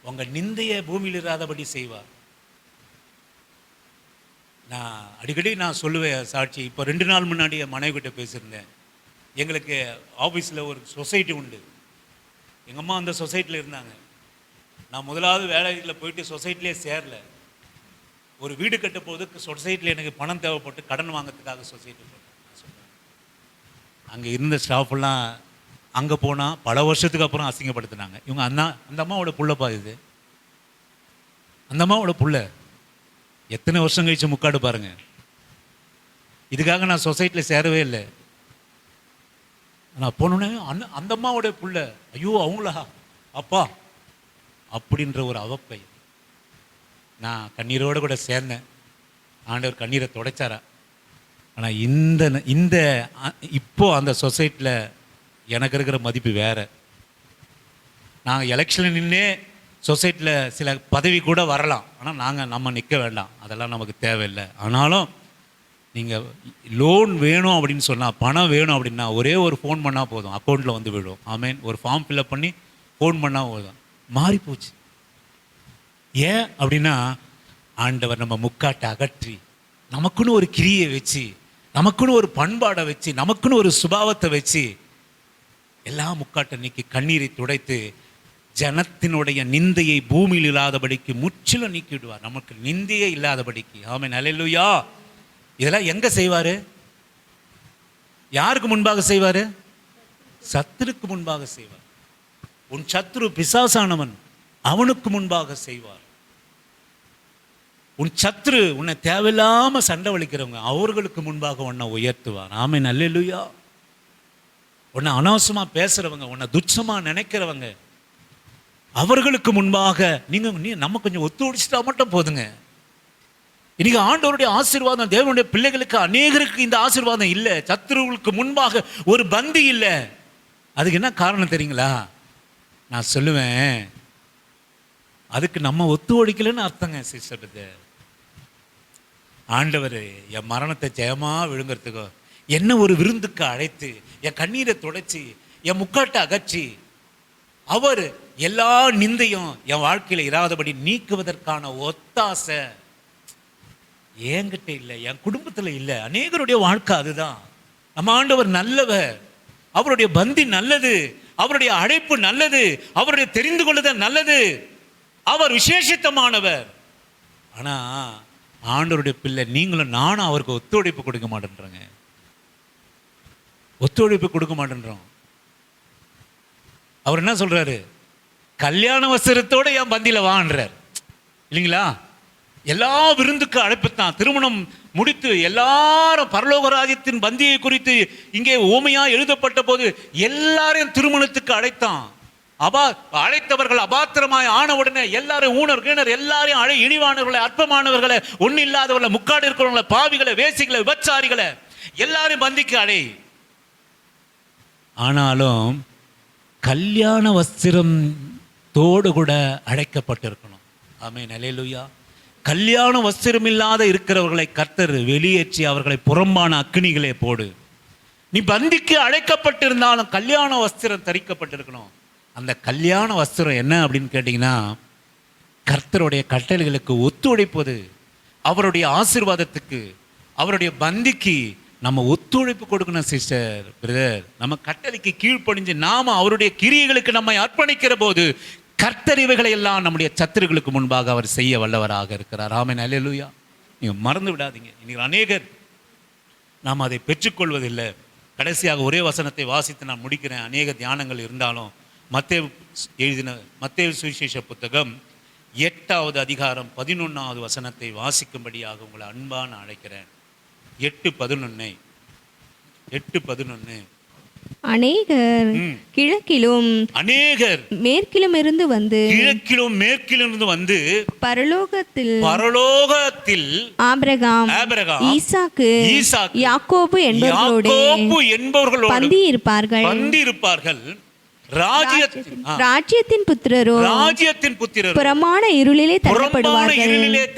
உங்க நிந்தையை பூமியில் இராதபடி செய்வார். நான் அடிக்கடி சொல்லுவேன் சாட்சி. இப்போ 2 நாள் முன்னாடி என் மனைவி கிட்ட பேசியிருந்தேன். எங்களுக்கு ஆஃபீஸில் ஒரு சொசைட்டி உண்டு. எங்கள் அம்மா அந்த சொசைட்டியில் இருந்தாங்க. நான் முதலாவது வேலையில் போயிட்டு சொசைட்டிலே சேரல. ஒரு வீடு கட்ட போது சொசைட்டியில் எனக்கு பணம் தேவைப்பட்டு கடன் வாங்கிறதுக்காக சொசைட்டி போட்டேன். அங்கே இருந்த ஸ்டாஃபெல்லாம் அங்கே போனால் பல வருஷத்துக்கு அப்புறம் அசிங்கப்படுத்தினாங்க. இவங்க அந்த அம்மாவோட புள்ளப்பா இது. அந்த அம்மாவோட புள்ள எத்தனை வருஷம் கழிச்சு முக்காடு பாருங்க. இதுக்காக நான் சொசைட்டியில் சேரவே இல்லை. நான் போனோடனே அந்த அம்மாவோட புள்ள, ஐயோ அவங்களா அப்பா அப்படின்ற ஒரு அவப்பை. நான் கண்ணீரோடு கூட சேர்ந்தேன். ஆண்டவர் கண்ணீரை துடைச்சாரா. ஆனால் இந்த இப்போ அந்த சொசைட்டியில் எனக்கு இருக்கிற மதிப்பு வேற. நாங்கள் எலெக்ஷனில் நின்னே சொசைட்டியில் சில பதவி கூட வரலாம். ஆனால் நம்ம நிற்க வேண்டாம், அதெல்லாம் நமக்கு தேவையில்லை. ஆனாலும் நீங்கள் லோன் வேணும் அப்படின்னு சொன்னால், பணம் வேணும் அப்படின்னா ஒரே ஒரு ஃபோன் பண்ணால் போதும், அக்கௌண்ட்டில் வந்து விடும். ஆமேன். ஒரு ஃபார்ம் ஃபில்அப் பண்ணி ஃபோன் பண்ணால் போதும். மாறிப்போச்சு. ஏன் அப்படின்னா ஆண்டவர் நம்ம முக்காட்டை அகற்றி நமக்குன்னு ஒரு கிரியை வச்சு, நமக்குன்னு ஒரு பண்பாடை வச்சு, நமக்குன்னு ஒரு சுபாவத்தை வச்சு எல்லா முக்காட்டை நீக்கி கண்ணீரை துடைத்து ஜனத்தினுடைய நிந்தையை பூமியில் இல்லாதபடிக்கு முற்றிலும் நீக்கி விடுவார். நமக்கு நிந்தையே இல்லாதபடிக்கு. ஆமென், அல்லேலூயா. இதெல்லாம் எங்க செய்வாரு? யாருக்கு முன்பாக செய்வாரு? சத்துருக்கு முன்பாக செய்வார். உன் சத்துரு பிசாசானவன், அவனுக்கு முன்பாக செய்வார். உன் சத்துரு உன்னை தேவையில்லாம சண்டை வலிக்கிறவங்க, அவர்களுக்கு முன்பாக உன்னை உயர்த்துவார். ஆமென், அல்லேலூயா. உன்னை அனாவசியமா பேசுறவங்க, உன்னை துச்சமா நினைக்கிறவங்க, அவர்களுக்கு முன்பாக நம்ம கொஞ்சம் ஒத்துழைச்சிட்டா மட்டும் போதுங்க. இன்னைக்கு ஆண்டவருடைய ஆசீர்வாதம் தேவனுடைய பிள்ளைகளுக்கு அநேகருக்கு இந்த ஆசீர்வாதம் இல்லை. சத்துருவுக்கு முன்பாக ஒரு பந்தி இல்லை. அதுக்கு என்ன காரணம் தெரியுங்களா? நான் சொல்லுவேன், அதுக்கு நம்ம ஒத்துழைக்கலன்னு அர்த்தங்க சிஸ்டர். ஆண்டவர் என் மரணத்தை ஜெயமா விழுங்கிறதுக்கோ என்ன ஒரு விருந்துக்கு அழைத்து என் கண்ணீரை துடைச்சி என் முக்காட்டை அகற்றி அவர் எல்லா நிந்தையும் என் வாழ்க்கையில இராதபடி நீக்குவதற்கான ஒத்தாசை என்கிட்ட இல்லை, என் குடும்பத்தில் இல்லை. அநேகருடைய வாழ்க்கை அதுதான். நம்ம ஆண்டவர் நல்லவர், அவருடைய பந்தி நல்லது, அவருடைய அழைப்பு நல்லது, அவருடைய தெரிந்து கொள்ளுதல் நல்லது, அவர் விசேஷித்தமானவர். ஆனா ஆண்டவருடைய பிள்ளை நீங்களும் நானும் அவருக்கு ஒத்துழைப்பு கொடுக்க மாட்டேன்றோங்க. ஒத்துழைப்பு கொடுக்க மாட்டேன்றோம். அவர் என்ன சொல்றாரு? கல்யாண வஸ்திரத்தோட என் பந்தியில வான்றார் இல்லைங்களா? எல்லா விருந்துக்கு அழைப்புத்தான். திருமணம் முடித்து எல்லாரும் பரலோக ராஜ்யத்தின் பந்தியை குறித்து இங்கே ஓமையா எழுதப்பட்ட போது எல்லாரையும் திருமணத்துக்கு அழைத்தான். அழைத்தவர்கள் அபாத்திரமாய் ஆன உடனே எல்லாரும் ஊனர் கீணர் எல்லாரையும் இழிவானவர்களை, அற்பமானவர்களை, ஒன்னும் இல்லாதவர்களை, முக்காடு இருக்கிறவங்களை, பாவிகளை, வேசிகளை, விபச்சாரிகளை எல்லாரும் பந்திக்கு அழை. ஆனாலும் கல்யாண வஸ்திரம் தோடு கூட அழைக்கப்பட்டிருக்கணும். ஆமென், அல்லேலூயா. கல்யாண வஸ்திரம் இல்லாத இருக்கிறவர்களை கர்த்தர் வெளியேற்றி அவர்களை புறம்பான அக்கினிகளே போடு. நீ பந்திக்கு அழைக்கப்பட்டிருந்தாலும் கல்யாண வஸ்திரம் தரிக்கப்பட்டிருக்கணும். அந்த கல்யாண வஸ்திரம் என்ன அப்படின்னு கேட்டிங்கன்னா, கர்த்தருடைய கட்டளைகளுக்கு ஒத்துழைப்பது, அவருடைய ஆசீர்வாதத்துக்கு, அவருடைய பந்திக்கு நம்ம ஒத்துழைப்பு கொடுக்கணும் சிஸ்டர், பிரதர். நம்ம கட்டளைக்கு கீழ்ப்படிஞ்சு நாம அவருடைய கிரியைகளுக்கு நம்மை அர்ப்பணிக்கிற போது கர்த்தர் இவைகளை எல்லாம் நம்முடைய சத்துருக்களுக்கு முன்பாக அவர் செய்ய வல்லவராக இருக்கிறார். ஆமென், அல்லேலூயா. நீங்க மறந்து விடாதீங்க. இன்னைக்கு அநேகர் நாம் அதை பெற்றுக்கொள்வதில்லை. கடைசியாக ஒரே வசனத்தை வாசித்து நான் முடிக்கிறேன். அநேக தியானங்கள் இருந்தாலும் மத்தேயு சுவிசேஷ புத்தகம் 8வது அதிகாரம் 11வது வசனத்தை வாசிக்கும்படியாக உங்களை அன்பான அழைக்கிறேன். 8:11 அநேகர் கிழக்கிலும் அநேகர் மேற்கிலும் இருந்து வந்து கிழக்கிலும் மேற்கிலும் இருந்து வந்து பரலோகத்தில் ஆபிரகாம் ஈசாக்கு யாக்கோபு என்பவர்களோடு பந்தி இருப்பார்கள். ராஜ்யத்தின் புத்திரரும் புறமான இருளிலே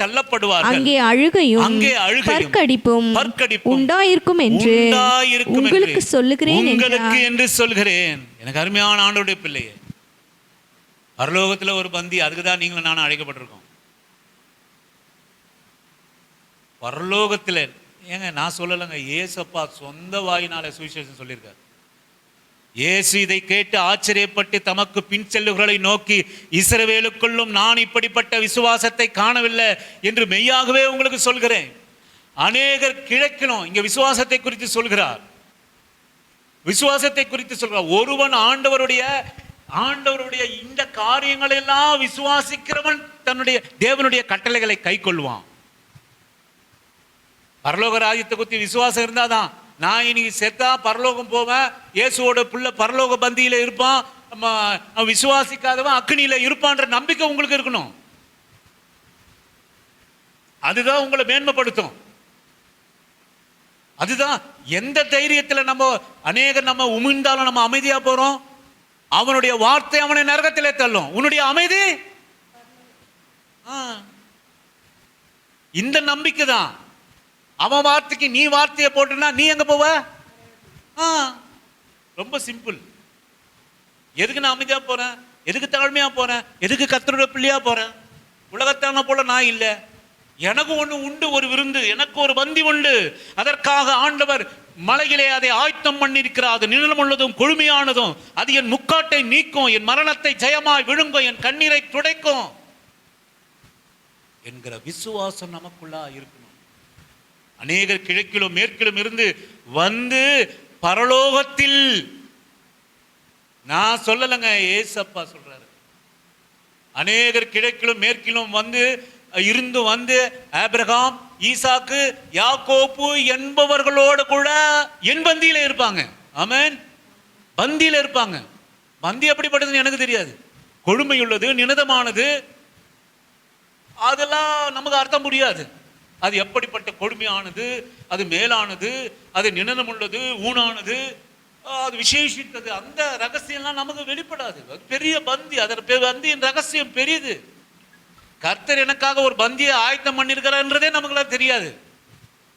தள்ளப்படுவார்கள். அங்கே அழுகையும் பற்கடிப்பும் உண்டாயிருக்கும் என்று உங்களுக்கு சொல்லுகிறேன் எனக்கு அருமையான ஆண்டவருடைய பிள்ளையே, பரலோகத்துல ஒரு பந்தி, அதுக்குதான் நீங்களும் நானும் அழைக்கப்பட்டிருக்கோம். பரலோகத்துல ஏங்க நான் சொல்லலைங்க, ஏசப்பா சொந்த வாயினால சுவிசேஷம் சொல்லியிருக்காரு. இயேசு இதை கேட்டு ஆச்சரியப்பட்டு தமக்கு பின் செல்லுகளை நோக்கி, இஸ்ரவேலுக்குள்ளும் நான் இப்படிப்பட்ட விசுவாசத்தை காணவில்லை என்று மெய்யாகவே உங்களுக்கு சொல்கிறேன். அநேகர் கிழக்கிலும், இங்க விசுவாசத்தை குறித்து சொல்கிறார். ஒருவன் ஆண்டவருடைய இந்த காரியங்கள் எல்லாம் விசுவாசிக்கிறவன் தன்னுடைய தேவனுடைய கட்டளைகளை கை கொள்வான். பரலோக ராஜ்யத்தை குறித்து விசுவாசம் இருந்தாதான் நான் இன்னைக்கு செத்தா பரலோகம் போவேன், இயேசுவோட பிள்ளை பரலோக பந்தியில இருப்பான், விசுவாசிக்காதவன் அக்னியில இருப்பான்ற நம்பிக்கை உங்களுக்கு இருக்கணும். அதுதான் உங்களை மேன்மைப்படுத்தும். அதுதான் எந்த தைரியத்தில் நம்ம உமிழ்ந்தாலும் நம்ம அமைதியா போறோம். அவனுடைய வார்த்தை அவனை நரகத்திலே தள்ளும். உன்னுடைய அமைதி இந்த நம்பிக்கை தான். அவன் வார்த்தைக்கு நீ வார்த்தையை போட்டுனா நீ எங்க போவ? ரொம்ப சிம்பிள். எதுக்கு நான் அமைதியா போறேன்? எதுக்கு தாழ்மையா போறேன்? எதுக்கு கர்த்தருடைய பிள்ளையா போறேன்? உலகத்தான போல நான் இல்லை. எனக்கு ஒண்ணு உண்டு, ஒரு விருந்து, எனக்கு ஒரு பந்தி உண்டு. அதற்காக ஆண்டவர் மலையிலே அதை ஆயத்தம் பண்ணியிருக்கிறார். அது நிழலுள்ளதும் கொழுமையானதும், அது என் முக்காட்டை நீக்கும், என் மரணத்தை ஜெயமாய் விழுங்கும், என் கண்ணீரை துடைக்கும் என்கிற விசுவாசம் நமக்குள்ளா இருக்கணும். அநேகர் கிழக்கிலும் மேற்கிலும் இருந்து வந்து பரலோகத்தில், நான் சொல்லலைங்க, ஏசப்பா சொல்றாரு. அநேகர் கிழக்கிலும் மேற்கிலும் இருந்து வந்து ஆபிரகாம், ஈசாக்கு, யாக்கோப்பு என்பவர்களோடு கூட என் பந்தியில இருப்பாங்க. ஆமென். பந்தியில இருப்பாங்க. பந்தி எப்படிப்பட்டதுன்னு எனக்கு தெரியாது. கொழுமையுள்ளது, நினதமானது, அதெல்லாம் நமக்கு அர்த்தம் முடியாது. அது எப்படிப்பட்ட கொடுமையானது, அது மேலானது, அது நினனம் உள்ளது, ஊனானது, அது விசேஷித்தது, அந்த ரகசியம்லாம் நமக்கு வெளிப்படாது. பெரிய பந்தி, அதற்கு பந்தியின் ரகசியம் பெரியது. கர்த்தர் எனக்காக ஒரு பந்தியை ஆயத்தம் பண்ணியிருக்கிறார்ன்றதே நமக்குலாம் தெரியாது.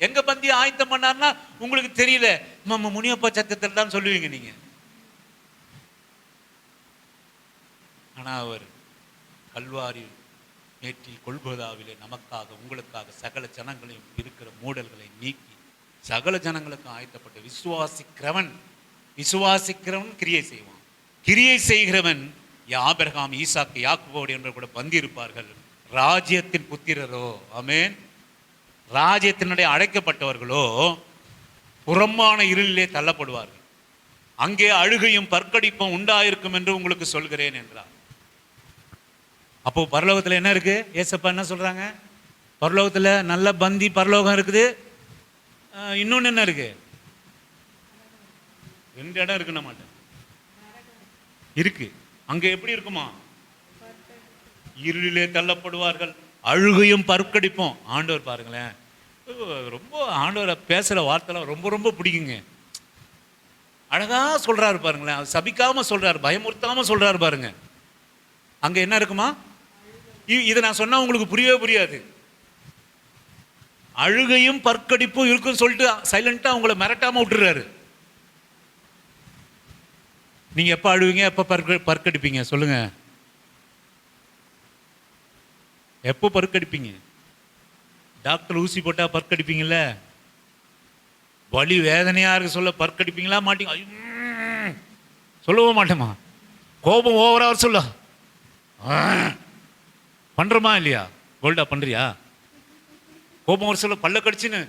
எங்க பந்தியை ஆயத்தம் பண்ணார்னா உங்களுக்கு தெரியல. முனியப்பா சத்தத்தில் தான் சொல்லுவீங்க நீங்க. ஆனா அவர் கல்வாரி மேட்டில் கொல்கோதாவிலே நமக்காக உங்களுக்காக சகல ஜனங்களையும் இருக்கிற மூடல்களை நீக்கி சகல ஜனங்களுக்கும் ஆயத்தப்பட்ட விசுவாசிக்கிறவன் கிரியை செய்வான். கிரியை செய்கிறவன் ஆபிரகாம், ஈசாக்கு, யாக்கோபு என்று கூட பந்தி இருப்பார்கள். ராஜ்யத்தின் புத்திரரோ, ஆமென், ராஜ்யத்தினுடைய அழைக்கப்பட்டவர்களோ புறம்பான இருளிலே தள்ளப்படுவார்கள். அங்கே அழுகையும் பற்கடிப்பும் உண்டாயிருக்கும் என்று உங்களுக்கு சொல்கிறேன் என்றார். அப்போ பரலோகத்தில் என்ன இருக்கு? ஏசப்பா என்ன சொல்றாங்க? பரலோகத்தில் நல்ல பந்தி பரலோகம் இருக்குது. இன்னொன்று என்ன இருக்கு? 2 இடம் இருக்கு. நம்ம இருக்கு. அங்க எப்படி இருக்குமா? இருளிலே தள்ளப்படுவார்கள், அழுகையும் பற்கடிப்பும். ஆண்டவர் பாருங்களேன், ரொம்ப ஆண்டவரை பேசுற வார்த்தைலாம் ரொம்ப ரொம்ப பிடிக்குங்க. அழகா சொல்றாரு பாருங்களேன். சபிக்காம சொல்றாரு, பயமுறுத்தாம சொல்றாரு பாருங்க. அங்க என்ன இருக்குமா? இதை நான் சொன்னா உங்களுக்கு புரியவே புரியாது. அழுகையும் பற்கடிப்பும் இருக்குன்னு சொல்லிட்டு சைலண்டா உங்களை மிரட்டாம விட்டுறாரு. நீங்க எப்ப அழுவீங்க, எப்ப பற்கடிப்பீங்க சொல்லுங்க? எப்போ பற்கடிப்பீங்க? டாக்டர் ஊசி போட்டா பற்கடிப்பீங்கல்ல? வலி வேதனையா இருக்கு சொல்ல பற்கடிப்பீங்களா? மாட்டீங்க? சொல்லவும் மாட்டோமா? கோபம் ஓவரா சொல்ல பண்றோமா இல்லையா? கோல்டா பண்றியா? கோபம் ஒரு சொல்ல பல்ல கடிச்சுன்னு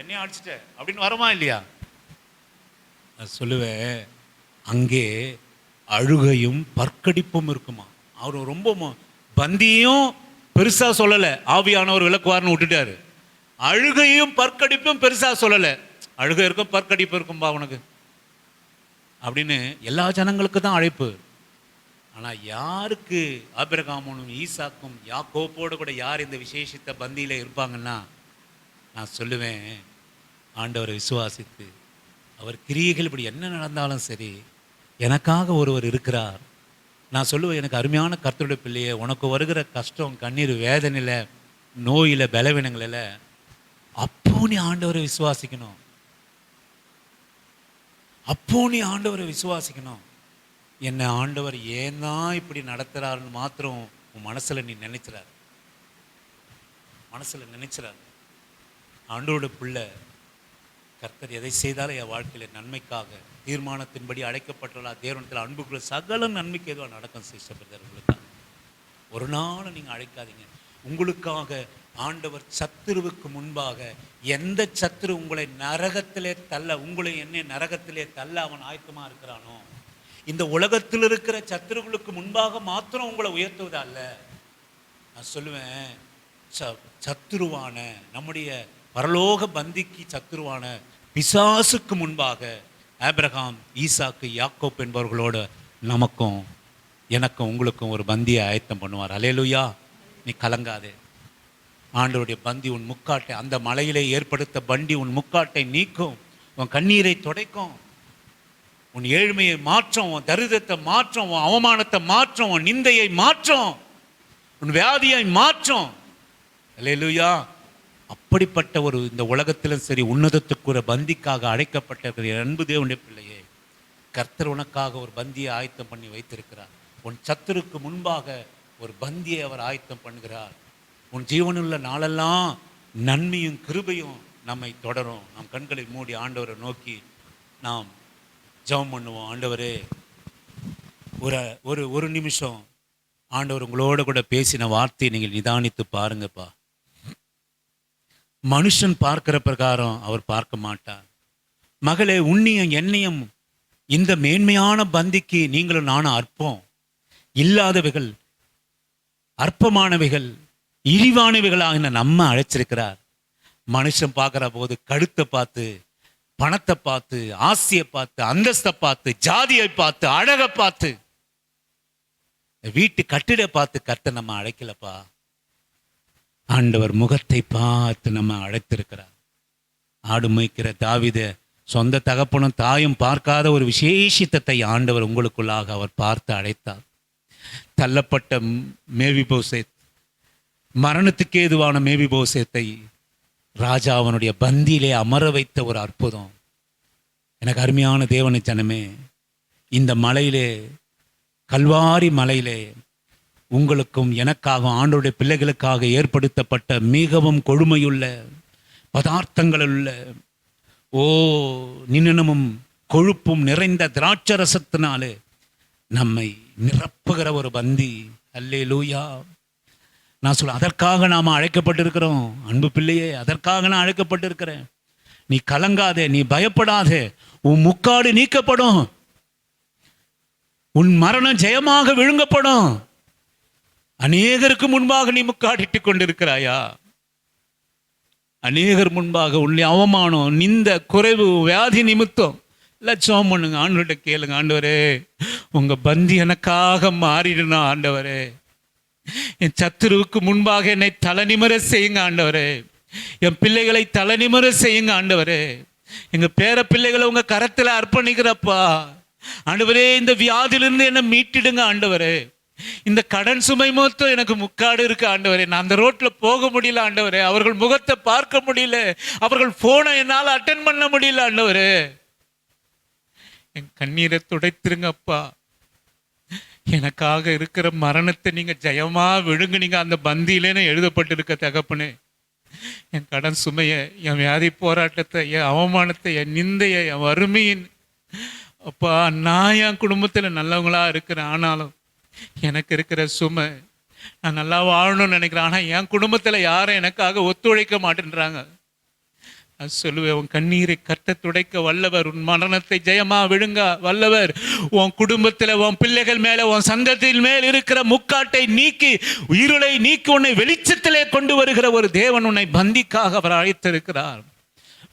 என்னையும் அடிச்சுட்ட அப்படின்னு வரமா இல்லையா? சொல்லுவேன், அங்கே அழுகையும் பற்கடிப்பும் இருக்குமா. அவர் ரொம்ப பந்தியும் பெருசா சொல்லல, ஆவியானவர் விளக்குவார்னு விட்டுட்டாரு. அழுகையும் பற்கடிப்பும் பெருசா சொல்லல. அழுகை இருக்கும், பற்கடிப்பு இருக்கும்பா உனக்கு. அப்படின்னு எல்லா ஜனங்களுக்கு தான் அழைப்பு. ஆனால் யாருக்கு ஆபிரகாமும் ஈசாக்கும் யாக்கோப்போடு கூட யார் இந்த விசேஷித்த பந்தியில் இருப்பாங்கன்னா, நான் சொல்லுவேன், ஆண்டவரை விசுவாசித்து அவர் கிரியைகள் இப்படி என்ன நடந்தாலும் சரி, எனக்காக ஒருவர் இருக்கிறார். நான் சொல்லுவேன், எனக்கு அருமையான கர்த்தருடைய பிள்ளையே, உனக்கு வருகிற கஷ்டம், கண்ணீர், வேதனையில், நோயில், பலவீனங்களில் அப்போ நீ ஆண்டவரை விசுவாசிக்கணும். அப்போ நீ ஆண்டவரை விசுவாசிக்கணும். என்னை ஆண்டவர் ஏன் தான் இப்படி நடத்துகிறாருன்னு மாத்திரம் உன் மனசில் நீ நினைச்சிடார். மனசில் நினைச்சிடார். ஆண்டவரோட பிள்ளை கர்த்தர் எதை செய்தாலும் என் வாழ்க்கையில் நன்மைக்காக தீர்மானத்தின்படி அழைக்கப்பட்டுள்ள தேவனத்தில் அன்புக்குள்ள சகல நன்மைக்கு எதுவாக நடக்கும். சிஸ்டர், ஒரு நாள் நீங்கள் அழைக்காதீங்க. உங்களுக்காக ஆண்டவர் சத்துருவுக்கு முன்பாக எந்த சத்துரு உங்களை நரகத்திலே தள்ள, உங்களை என்ன நரகத்திலே தள்ள அவன் ஆயத்தமாக இருக்கிறானோ, இந்த உலகத்தில் இருக்கிற சத்துருவுக்கு முன்பாக மாத்திரம் உங்களை உயர்த்துவதா அல்ல. நான் சொல்லுவேன், சத்துருவான நம்முடைய பரலோக பந்திக்கு சத்துருவான பிசாசுக்கு முன்பாக ஆபிரகாம், ஈசாக்கு, யாக்கோப் என்பவர்களோடு நமக்கும் எனக்கும் உங்களுக்கும் ஒரு பந்தியை ஆயத்தம் பண்ணுவார். அல்லேலூயா. நீ கலங்காதே. ஆண்டவருடைய பந்தி உன் முக்காட்டை, அந்த மலையிலே ஏற்படுத்த பண்டி உன் முக்காட்டை நீக்கும், உன் கண்ணீரை துடைக்கும், உன் ஏழ்மையை மாற்றும், உன் தரித்திரத்தை மாற்றும், உன் அவமானத்தை மாற்றும், உன் நிந்தையை மாற்றும், உன் வியாதியை மாற்றும். அல்லேலூயா. அப்படிப்பட்ட ஒரு இந்த உலகத்திலும் சரி உன்னதத்துக்குற பந்திக்காக அழைக்கப்பட்ட அன்பு தேவனுடைய பிள்ளையே, கர்த்தர் உனக்காக ஒரு பந்தியை ஆயத்தம் பண்ணி வைத்திருக்கிறார். உன் சத்துருக்கு முன்பாக ஒரு பந்தியை அவர் ஆயத்தம் பண்ணுகிறார். உன் ஜீவனுள்ள நாளெல்லாம் நன்மையும் கிருபையும் நம்மை தொடரும். நம் கண்களை மூடி ஆண்டவரை நோக்கி நாம் ஜெபம் பண்ணுவோம். ஆண்டவரே, ஒரு நிமிஷம் ஆண்டவர் உங்களோட கூட பேசின வார்த்தையை நீங்கள் நிதானித்து பாருங்கப்பா. மனுஷன் பார்க்கிற பிரகாரம் அவர் பார்க்க மாட்டார். மகளே, உன்னையும் என்னையும் இந்த மேன்மையான பந்திக்கு நீங்களும் நானும் அற்பம், இல்லாதவைகள், அற்பமானவைகள், இழிவானவைகளாக நம்ம அழைச்சிருக்கிறார். மனுஷன் பார்க்கிற போது கழுத்தை பார்த்து, பணத்தை பார்த்து, ஆசையை பார்த்து, அந்தஸ்தை பார்த்து, ஜாதியை பார்த்து, அழகை பார்த்து, வீட்டு கட்டிட பார்த்து கர்த்தர் நம்ம அழைக்கலப்பா. ஆண்டவர் முகத்தை பார்த்து நம்ம அழைத்திருக்கிறார். ஆடு மேய்க்கிற தாவீதை சொந்த தகப்பனும் தாயும் பார்க்காத ஒரு விசேஷித்தத்தை ஆண்டவர் உங்களுக்குள்ளாக அவர் பார்த்து அழைத்தார். தள்ளப்பட்ட மேவிபோசேத், மரணத்துக்கு ஏதுவான மேவிபோசேத்தை ராஜா அவனுடைய பந்தியிலே அமர வைத்த ஒரு அற்புதம். எனக்கு அருமையான தேவனை ஜனமே, இந்த மலையிலே, கல்வாரி மலையிலே உங்களுக்கும் எனக்காக ஆண்டவருடைய பிள்ளைகளுக்காக ஏற்படுத்தப்பட்ட மிகவும் கொழுமையுள்ள பதார்த்தங்களுள்ள நின்னமும் கொழுப்பும் நிறைந்த திராட்சரசத்தினாலே நம்மை நிரப்புகிற ஒரு பந்தி. அல்லேலூயா. நான் சொல்ல, அதற்காக நாம் அழைக்கப்பட்டிருக்கிறோம். அன்பு பிள்ளையே, அதற்காக நான் அழைக்கப்பட்டிருக்கிறேன். நீ கலங்காதே, நீ பயப்படாதே. உன் முக்காடு நீக்கப்படும், உன் மரணம் ஜெயமாக விழுங்கப்படும். அநேகருக்கு முன்பாக நீ முக்காடிட்டு கொண்டிருக்கிறாயா? அநேகர் முன்பாக உன்னை அவமானம், நிந்த, குறைவு, வியாதி நிமித்தம் லட்சம் பண்ணுங்க. ஆண்டவர்கிட்ட கேளுங்க, ஆண்டவரே உங்க பந்தி எனக்காக மாறிடணும். ஆண்டவரே, என் சத்துருவுக்கு முன்பாக என்னை தலைநிமிர செய்யுங்க. ஆண்டவரே, என் பிள்ளைகளை தலைநிமிர செய்யுங்க. ஆண்டவரே, எங்க பேர பிள்ளைகளை உங்க கரத்துல அர்ப்பணிக்கிறப்பா. ஆண்டவரே, இந்த வியாதியிலிருந்து என்னை மீட்டிடுங்க. ஆண்டவரே, இந்த கடன் சுமை மொத்தம் எனக்கு முக்காடு இருக்கு. ஆண்டவரே, நான் அந்த ரோட்ல போக முடியல. ஆண்டவரே, அவர்கள் முகத்தை பார்க்க முடியல, அவர்கள் போனை என்னால் அட்டென்ட் பண்ண முடியல. ஆண்டவரே, என் கண்ணீரை துடைத்திருங்கப்பா. எனக்காக இருக்கிற மரணத்தை நீங்க ஜெயமா விழுங்குனீங்க அந்த பந்தியிலேன்னு எழுதப்பட்டிருக்க தகப்பனே. என் கடன் சுமையை, என் வியாதி போராட்டத்தை, என் அவமானத்தை, என் நிந்தையை, என் வறுமையின் அப்பா, நான் என் குடும்பத்தில் நல்லவங்களா இருக்கிறேன். ஆனாலும் எனக்கு இருக்கிற சுமை, நான் நல்லா வாழணும்னு நினைக்கிறேன். ஆனால் என் குடும்பத்தில் யாரும் எனக்காக ஒத்துழைக்க மாட்டேன்றாங்க. நான் சொல்லுவேன், உன் கண்ணீரை கட்ட துடைக்க வல்லவர், உன் மரணத்தை ஜெயமா விழுங்க வல்லவர். உன் குடும்பத்தில், உன் பிள்ளைகள் மேல, உன் சந்ததியின் மேல் இருக்கிற முக்காட்டை நீக்கி, இருளை நீக்கி உன்னை வெளிச்சத்திலே கொண்டு வருகிற ஒரு தேவன் உன்னை பந்திக்காக அவர் அழைத்திருக்கிறார்.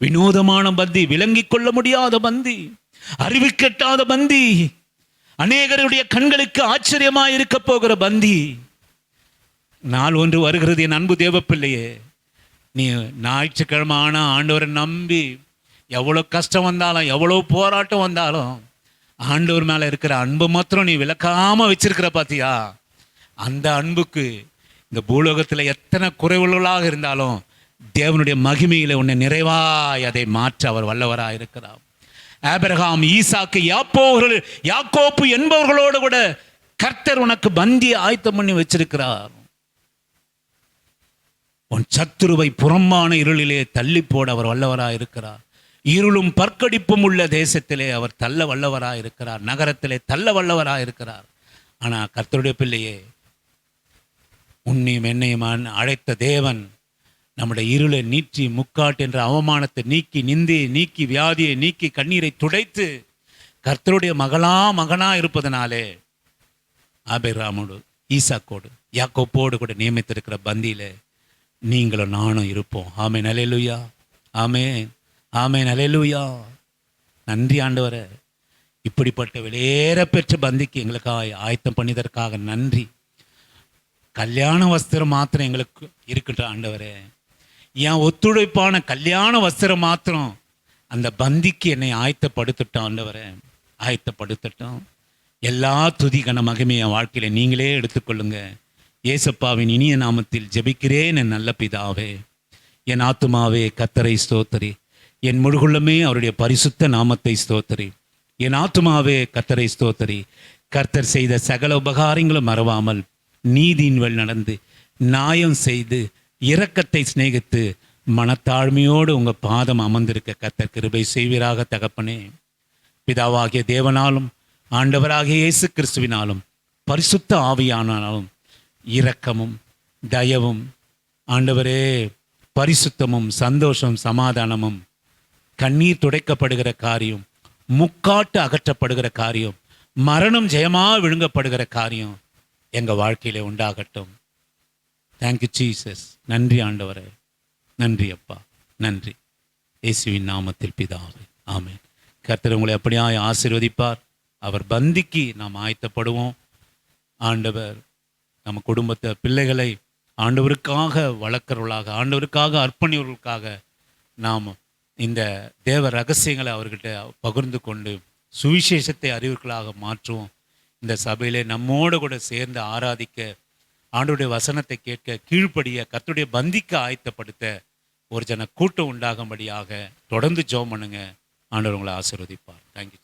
வினோதமான பந்தி, விளங்கிக் கொள்ள முடியாத பந்தி, அறிவு கெட்டாத பந்தி, அநேகருடைய கண்களுக்கு ஆச்சரியமாய் இருக்க போகிற பந்தி. நாள் ஒன்று வருகிறது என் அன்பு தேவ பிள்ளையே. நீ ஞாயிற்றுக்கிழமை ஆனா ஆண்டவரை நம்பி எவ்வளோ கஷ்டம் வந்தாலும் எவ்வளோ போராட்டம் வந்தாலும் ஆண்டவர் மேலே இருக்கிற அன்பு மாத்திரம் நீ விளக்காம வச்சிருக்கிற பாத்தியா, அந்த அன்புக்கு இந்த பூலோகத்தில் எத்தனை குறைவுகளாக இருந்தாலும் தேவனுடைய மகிமையில உன்னை நிறைவாய் அதை மாற்ற அவர் வல்லவராக இருக்கிறார். ஆபிரகாம், ஈசாக்கு, யாக்கோப்பு என்பவர்களோடு கூட கர்த்தர் உனக்கு பந்தியை ஆயத்தம் பண்ணி வச்சிருக்கிறார். உன் சத்துருவை புறம்பான இருளிலே தள்ளி போட அவர் வல்லவராக இருக்கிறார். இருளும் பற்கடிப்பும் உள்ள தேசத்திலே அவர் தள்ள வல்லவராக இருக்கிறார். நகரத்திலே தள்ள வல்லவராக இருக்கிறார். ஆனா கர்த்தருடைய பிள்ளையே, உன்னையும் என்னையும் அழைத்த தேவன் நம்முடைய இருளை நீக்கி, முக்காட்டு என்ற அவமானத்தை நீக்கி, நிந்தையை நீக்கி, வியாதியை நீக்கி, கண்ணீரை துடைத்து கர்த்தருடைய மகனா இருப்பதனாலே ஆபிரகாமோடு, ஈசாக்கோடு, யாக்கோப்போடு கூட நியமித்திருக்கிற பந்தியில நீங்களும் நானும் இருப்போம். ஆமென், அல்லேலூயா, ஆமென், ஆமென், அல்லேலூயா. நன்றி ஆண்டவரே, இப்படிப்பட்ட வெளியேற பெற்ற பந்திக்கு எங்களுக்காக ஆயத்தம் பண்ணியதற்காக நன்றி. கல்யாண வஸ்திரம் மாத்திரம் எங்களுக்கு இருக்கின்ற ஆண்டவரே, என் ஒத்துழைப்பான கல்யாண வஸ்திரம் மாத்திரம் அந்த பந்திக்கு என்னை ஆயத்தப்படுத்திட்டோம் ஆண்டவரே, ஆயத்தப்படுத்திட்டோம். எல்லா துதி கன மகிமையை என் வாழ்க்கையில நீங்களே எடுத்துக்கொள்ளுங்க. ஏசப்பாவின் இனிய நாமத்தில் ஜெபிக்கிறேன் என் நல்ல பிதாவே. என் ஆத்துமாவே கர்த்தரை ஸ்தோத்திரி, என் முழுகுள்ளமே அவருடைய பரிசுத்த நாமத்தை ஸ்தோத்திரி. என் ஆத்துமாவே கர்த்தரை ஸ்தோத்திரி. கர்த்தர் செய்த சகல உபகாரங்களும் மறவாமல் நீதியின் வழி நடந்து, நியாயம் செய்து, இரக்கத்தை சிநேகித்து, மனத்தாழ்மையோடு உங்க பாதம் அமர்ந்திருக்க கர்த்தர் கிருபை செய்வீராக தகப்பனே. பிதாவாகிய தேவனாலும் ஆண்டவராகிய இயேசு கிறிஸ்துவினாலும் பரிசுத்த ஆவியானாலும் இரக்கமும் தயவும் ஆண்டவரே, பரிசுத்தமும் சந்தோஷம் சமாதானமும், கண்ணீர் துடைக்கப்படுகிற காரியம், முக்காட்டு அகற்றப்படுகிற காரியம், மரணம் ஜெயமா விழுங்கப்படுகிற காரியம் எங்க வாழ்க்கையில உண்டாகட்டும். Thank you Jesus. நன்றி ஆண்டவரே, நன்றி அப்பா, நன்றி. இயேசுவின் நாமத்தில் பிதாவே, ஆமென். கர்த்தர் உங்களை அப்படியாய் ஆசீர்வதிப்பார். அவர் பந்திக்கு நாம் ஆயத்தப்படுவோம். ஆண்டவர் நம்ம குடும்பத்தை, பிள்ளைகளை ஆண்டவருக்காக வளர்க்கிறவர்களாக, ஆண்டவருக்காக அர்ப்பணிவர்களுக்காக நாம் இந்த தேவ ரகசியங்களை அவர்கிட்ட பகிர்ந்து கொண்டு சுவிசேஷத்தை அறிவுகளாக மாற்றுவோம். இந்த சபையிலே நம்மோடு கூட சேர்ந்து ஆராதிக்க, ஆண்டவருடைய வசனத்தை கேட்க, கீழ்ப்படிய, கர்த்தருடைய பந்திக்கு ஆயத்தப்படுத்த ஒரு ஜன கூட்டம் உண்டாகும்படியாக தொடர்ந்து ஜெபம் பண்ணுங்க. ஆண்டவர் உங்களை ஆசீர்வதிப்பார். தேங்க்யூ.